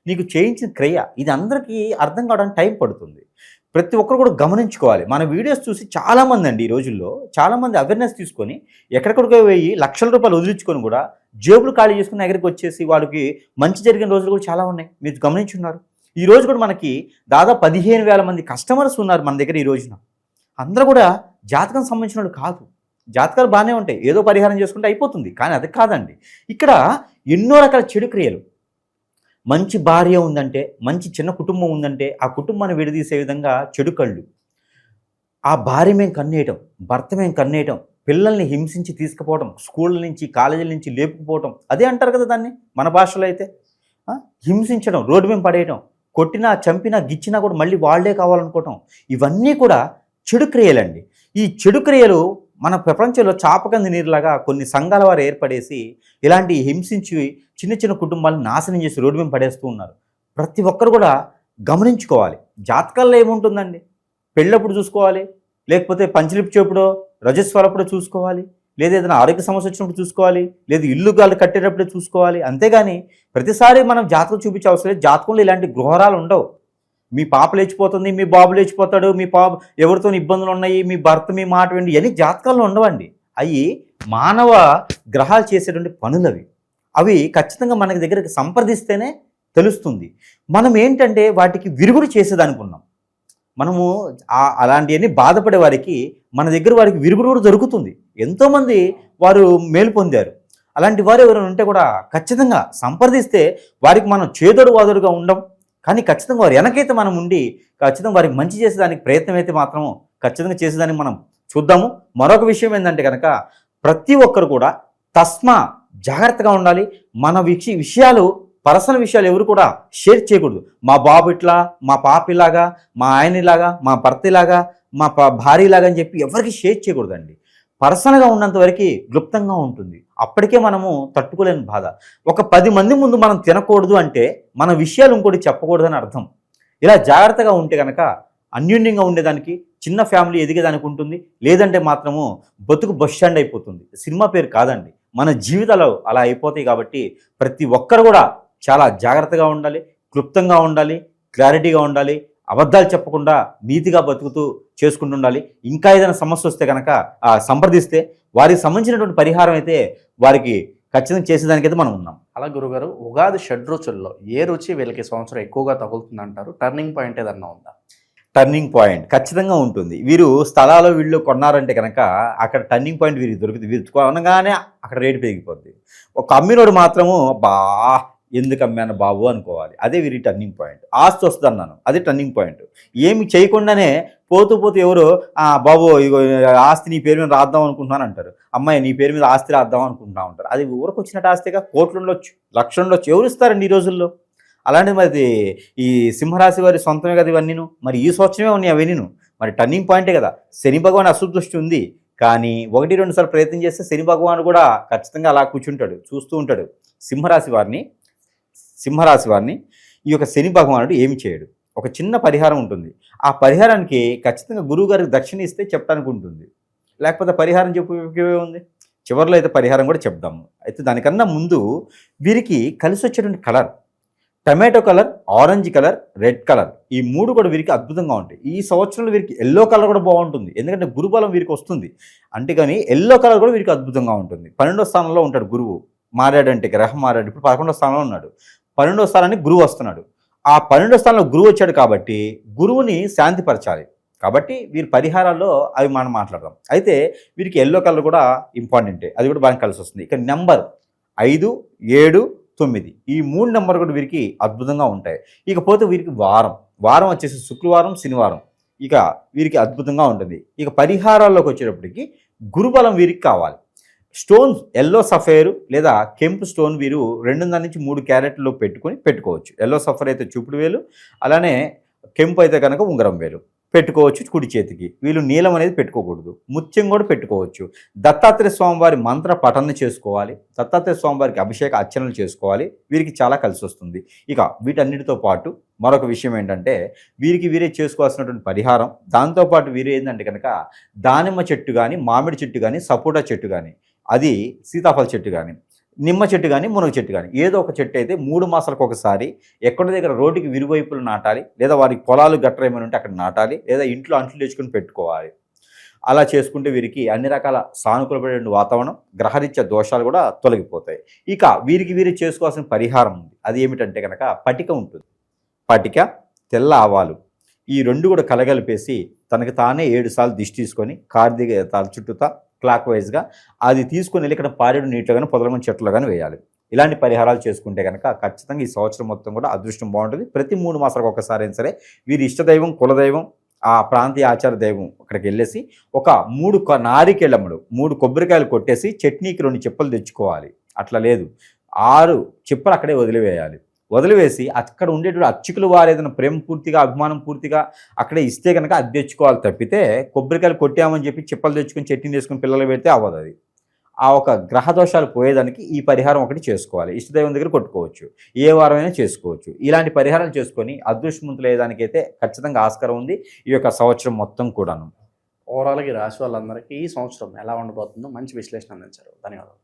నీకు చేయించిన క్రియ. ఇది అందరికీ అర్థం కావడానికి టైం పడుతుంది. ప్రతి ఒక్కరు కూడా గమనించుకోవాలి. మన వీడియోస్ చూసి చాలామంది అండి ఈ రోజుల్లో చాలామంది అవేర్నెస్ తీసుకొని ఎక్కడికడికో వెయ్యి లక్షల రూపాయలు వదిలించుకొని కూడా జేబులు ఖాళీ చేసుకుని దగ్గరికి వచ్చేసి వాళ్ళకి మంచి జరిగిన రోజులు కూడా చాలా ఉన్నాయి. మీరు గమనించున్నారు. ఈ రోజు కూడా మనకి దాదాపు 15,000 మంది కస్టమర్స్ ఉన్నారు మన దగ్గర ఈ రోజున. అందరూ కూడా జాతకం సంబంధించిన వాళ్ళు కాదు. జాతకాలు బాగానే ఉంటాయి, ఏదో పరిహారం చేసుకుంటే అయిపోతుంది, కానీ అది కాదండి. ఇక్కడ ఎన్నో రకాల చెడు క్రియలు. మంచి భార్య ఉందంటే, మంచి చిన్న కుటుంబం ఉందంటే ఆ కుటుంబాన్ని విడదీసే విధంగా చెడు కళ్ళు, ఆ భార్య మేము కన్నేయటం, భర్త మేము కన్నేయటం, పిల్లల్ని హింసించి తీసుకుపోవడం, స్కూళ్ళ నుంచి కాలేజీల నుంచి లేపుకుపోవటం, అదే అంటారు కదా దాన్ని మన భాషలో అయితే. హింసించడం, రోడ్డు మీద పడేయడం, కొట్టినా చంపినా గిచ్చినా కూడా మళ్ళీ వాళ్ళే కావాలనుకోవటం, ఇవన్నీ కూడా చెడు క్రియలండి. ఈ చెడు క్రియలు మన ప్రపంచంలో చాపకంది నీరులాగా కొన్ని సంఘాల వారు ఏర్పడేసి ఇలాంటి హింసించి చిన్న చిన్న కుటుంబాలను నాశనం చేసి రోడ్డు మీద పడేస్తూ ఉన్నారు. ప్రతి ఒక్కరు కూడా గమనించుకోవాలి. జాతకాల్లో ఏముంటుందండి, పెళ్ళప్పుడు చూసుకోవాలి, లేకపోతే పంచలిప్చేపుడో రజస్వరప్పుడో చూసుకోవాలి, లేదా ఏదైనా ఆరోగ్య సమస్య వచ్చినప్పుడు చూసుకోవాలి, లేదా ఇల్లు గాలు కట్టేటప్పుడే చూసుకోవాలి. అంతేగాని ప్రతిసారి మనం జాతకం చూపించే అవసరం లేదు. జాతకంలో ఇలాంటి గృహరాలు ఉండవు. మీ పాప లేచిపోతుంది, మీ బాబు లేచిపోతాడు, మీ పాప ఎవరితో ఇబ్బందులు ఉన్నాయి, మీ భర్త మీ మాట విండి, ఇవన్నీ జాతకాల్లో ఉండవండి. అవి మానవ గ్రహాలు చేసేటువంటి పనులు. అవి ఖచ్చితంగా మనకి దగ్గరికి సంప్రదిస్తేనే తెలుస్తుంది. మనం ఏంటంటే వాటికి విరుగుడు చేసేదనుకున్నాం. మనము అలాంటివన్నీ బాధపడే వారికి మన దగ్గర వారికి విరుగుడు కూడా దొరుకుతుంది. ఎంతోమంది వారు మేలు పొందారు. అలాంటి వారు ఎవరైనా ఉంటే కూడా ఖచ్చితంగా సంప్రదిస్తే వారికి మనం చేదోడు వాదోడుగా ఉండం, కానీ ఖచ్చితంగా వారు వెనకైతే మనం ఉండి ఖచ్చితంగా వారికి మంచి చేసేదానికి ప్రయత్నం అయితే మాత్రము ఖచ్చితంగా చేసేదానికి మనం చూద్దాము. మరొక విషయం ఏంటంటే కనుక ప్రతి ఒక్కరు కూడా జాగ్రత్తగా ఉండాలి. మన విషయాలు పర్సనల్ విషయాలు ఎవరు కూడా షేర్ చేయకూడదు. మా బాబు ఇట్లా, మా పాప ఇలాగా, మా ఆయన ఇలాగా, మా భర్త ఇలాగా, మా భార్య ఇలాగా అని చెప్పి ఎవరికి షేర్ చేయకూడదండి. పర్సనల్గా ఉన్నంత వరకు క్లుప్తంగా ఉంటుంది. అప్పటికే మనము తట్టుకోలేని బాధ. ఒక 10 మంది ముందు మనం తినకూడదు అంటే మన విషయాలు ఇంకోటి చెప్పకూడదని అర్థం. ఇలా జాగ్రత్తగా ఉంటే కనుక అన్యోన్యంగా ఉండేదానికి, చిన్న ఫ్యామిలీ ఎదిగేదానికి ఉంటుంది. లేదంటే మాత్రము బతుకు బస్ స్టాండ్ అయిపోతుంది. సినిమా పేరు కాదండి, మన జీవితాలు అలా అయిపోతాయి. కాబట్టి ప్రతి ఒక్కరు కూడా చాలా జాగ్రత్తగా ఉండాలి, క్లుప్తంగా ఉండాలి, క్లారిటీగా ఉండాలి, అబద్ధాలు చెప్పకుండా నీతిగా బతుకుతూ చేసుకుంటూ ఉండాలి. ఇంకా ఏదైనా సమస్య వస్తే కనుక సంప్రదిస్తే వారికి సంబంధించినటువంటి పరిహారం అయితే వారికి ఖచ్చితంగా చేసేదానికైతే మనం ఉన్నాం. అలా గురుగారు, ఉగాది షడ్రుచుల్లో ఏ రుచి వీళ్ళకి సంవత్సరం ఎక్కువగా తగులుతుంది అంటారు? టర్నింగ్ పాయింట్ ఏదన్నా ఉందా? టర్నింగ్ పాయింట్ ఖచ్చితంగా ఉంటుంది. వీరు స్థలాలు వీళ్ళు కొన్నారంటే కనుక అక్కడ టర్నింగ్ పాయింట్ వీరికి దొరుకుతుంది. వీరు కొనగానే అక్కడ రేటు పెరిగిపోద్ది. ఒక అమ్మినోడు మాత్రము ఎందుకు అమ్మాను బాబు అనుకోవాలి. అదే వీరి టర్నింగ్ పాయింట్. ఆస్తి వస్తుంది అన్నాను, అది టర్నింగ్ పాయింట్. ఏమి చేయకుండానే పోతూ ఎవరు బాబు ఇగో ఆస్తి నీ పేరు మీద రాద్దాం అనుకుంటున్నాను అంటారు. అమ్మాయి నీ పేరు మీద ఆస్తి రాద్దాం అనుకుంటా ఉంటారు. అది ఊరికి వచ్చినట్టు ఆస్తిగా కోట్లు ఉండొచ్చు, లక్షలు ఉండొచ్చు. ఎవరు ఇస్తారండి ఈ రోజుల్లో? అలాంటిది మరి ఈ సింహరాశి వారి సొంతమే కదా ఇవన్నీను. మరి ఈ సంవత్సరమే ఉన్నాయి అవన్నీను. మరి టర్నింగ్ పాయింటే కదా. శని భగవాన్ అశుదృష్టి ఉంది, కానీ 1-2 సార్లు ప్రయత్నం చేస్తే శని భగవాన్ కూడా ఖచ్చితంగా అలా కూర్చుంటాడు, చూస్తూ ఉంటాడు. సింహరాశి వారిని ఈ యొక్క శని భగవానుడు ఏమి చేయడు. ఒక చిన్న పరిహారం ఉంటుంది. ఆ పరిహారానికి ఖచ్చితంగా గురువు గారికి దక్షిణ ఇస్తే చెప్పడానికి ఉంటుంది. లేకపోతే పరిహారం చెప్పే ఉంది. చివరిలో అయితే పరిహారం కూడా చెప్దాము. అయితే దానికన్నా ముందు వీరికి కలిసి వచ్చేటువంటి colour tomato colour, orange colour, red colour, ఈ 3 కూడా వీరికి అద్భుతంగా ఉంటాయి. ఈ సంవత్సరంలో వీరికి ఎల్లో కలర్ కూడా బాగుంటుంది, ఎందుకంటే గురుబలం వీరికి వస్తుంది. అంటే కానీ ఎల్లో కలర్ కూడా వీరికి అద్భుతంగా ఉంటుంది. 12వ స్థానంలో ఉంటాడు గురువు. మారాడంటే గ్రహం మారాడు. ఇప్పుడు 11వ స్థానంలో ఉన్నాడు. 12వ స్థానానికి గురువు వస్తున్నాడు. ఆ 12వ స్థానంలో గురువు వచ్చాడు కాబట్టి గురువుని శాంతిపరచాలి. కాబట్టి వీరి పరిహారాల్లో అవి మనం మాట్లాడదాం. అయితే వీరికి ఎల్లో కలర్ కూడా ఇంపార్టెంటే, అది కూడా బాగా కలిసి వస్తుంది. ఇక నెంబర్ 5, 7, 9 ఈ 3 నెంబర్ కూడా వీరికి అద్భుతంగా ఉంటాయి. ఇకపోతే వీరికి వారం వచ్చేసి శుక్రవారం, శనివారం, ఇక వీరికి అద్భుతంగా ఉంటుంది. ఇక పరిహారాల్లోకి వచ్చేటప్పటికి గురుబలం వీరికి కావాలి. స్టోన్స్ ఎల్లో సఫైర్ లేదా కెంపు స్టోన్ వీరు 2.5 నుంచి 3 క్యారెట్లో పెట్టుకోవచ్చు. ఎల్లో సఫైర్ అయితే చూపుడు వేలు, అలానే కెంపు అయితే కనుక ఉంగరం వేలు. పెట్టుకోవచ్చు కుడి చేతికి. వీళ్ళు నీలం అనేది పెట్టుకోకూడదు. ముత్యం కూడా పెట్టుకోవచ్చు. దత్తాత్రేయ స్వామి వారి మంత్ర పఠన చేసుకోవాలి. దత్తాత్రేయ స్వామి వారికి అభిషేక అర్చనలు చేసుకోవాలి. వీరికి చాలా కలిసి వస్తుంది. ఇక వీటన్నిటితో పాటు మరొక విషయం ఏంటంటే వీరే చేసుకోవాల్సినటువంటి పరిహారం, దాంతోపాటు వీరు ఏంటంటే కనుక దానిమ్మ చెట్టు కానీ, మామిడి చెట్టు కానీ, సపోటా చెట్టు కానీ, అది సీతాఫల చెట్టు కానీ, నిమ్మ చెట్టు కానీ, మునగ చెట్టు కానీ, ఏదో ఒక చెట్టు అయితే 3 మాసాలకు ఒకసారి ఎక్కడి దగ్గర రోడ్డుకి విరువైపులు నాటాలి, లేదా వారికి పొలాలు గట్ర ఏమైనా ఉంటే అక్కడ నాటాలి, లేదా ఇంట్లో అంట్లు తెచ్చుకొని పెట్టుకోవాలి. అలా చేసుకుంటే వీరికి అన్ని రకాల సానుకూలపడే వాతావరణం, గ్రహరీత్యా దోషాలు కూడా తొలగిపోతాయి. ఇక వీరే చేసుకోవాల్సిన పరిహారం ఉంది. అది ఏమిటంటే కనుక పటిక ఉంటుంది. పటిక, తెల్ల ఆవాలు ఈ 2 కూడా కలగలిపేసి తనకి తానే 7 సార్లు దిష్టి తీసుకొని కార్తీక తల చుట్టూతా క్లాక్ వైజ్గా అది తీసుకుని వెళ్ళి ఇక్కడ పారేడు నీటిలో కానీ పొదలమైన చెట్లు కానీ వేయాలి. ఇలాంటి పరిహారాలు చేసుకుంటే కనుక ఖచ్చితంగా ఈ సంవత్సరం మొత్తం కూడా అదృష్టం బాగుంటుంది. ప్రతి 3 మాసాలకు ఒకసారి అయినా సరే వీరి ఇష్టదైవం, కులదైవం, ఆ ప్రాంతీయ ఆచార దైవం అక్కడికి వెళ్ళేసి ఒక 3 నారికేళములు 3 కొబ్బరికాయలు కొట్టేసి చట్నీకి 2 చిప్పలు తెచ్చుకోవాలి. అట్లా లేదు 6 చిప్పలు అక్కడే వదిలివేసి అక్కడ ఉండేటువంటి అర్చకులు వారు ఏదైనా ప్రేమ పూర్తిగా, అభిమానం పూర్తిగా అక్కడే ఇస్తే కనుక అది తెచ్చుకోవాలి తప్పితే కొబ్బరికాయలు కొట్టామని చెప్పి చిప్పలు తెచ్చుకొని చట్నీ చేసుకుని పిల్లలు పెడితే అవ్వదు. అది ఆ ఒక గ్రహ దోషాలు పోయేదానికి ఈ పరిహారం ఒకటి చేసుకోవాలి. ఇష్టదైవం దగ్గర కొట్టుకోవచ్చు, ఏ వారమైనా చేసుకోవచ్చు. ఇలాంటి పరిహారాలు చేసుకొని అదృష్టవంతులు అయ్యేదానికైతే ఖచ్చితంగా ఆస్కారం ఉంది ఈ యొక్క సంవత్సరం మొత్తం కూడాను. ఓవరాల్గా ఈ రాశి వాళ్ళందరికీ ఈ సంవత్సరం ఎలా ఉండబోతుందో మంచి విశ్లేషణ అందించారు. ధన్యవాదాలు.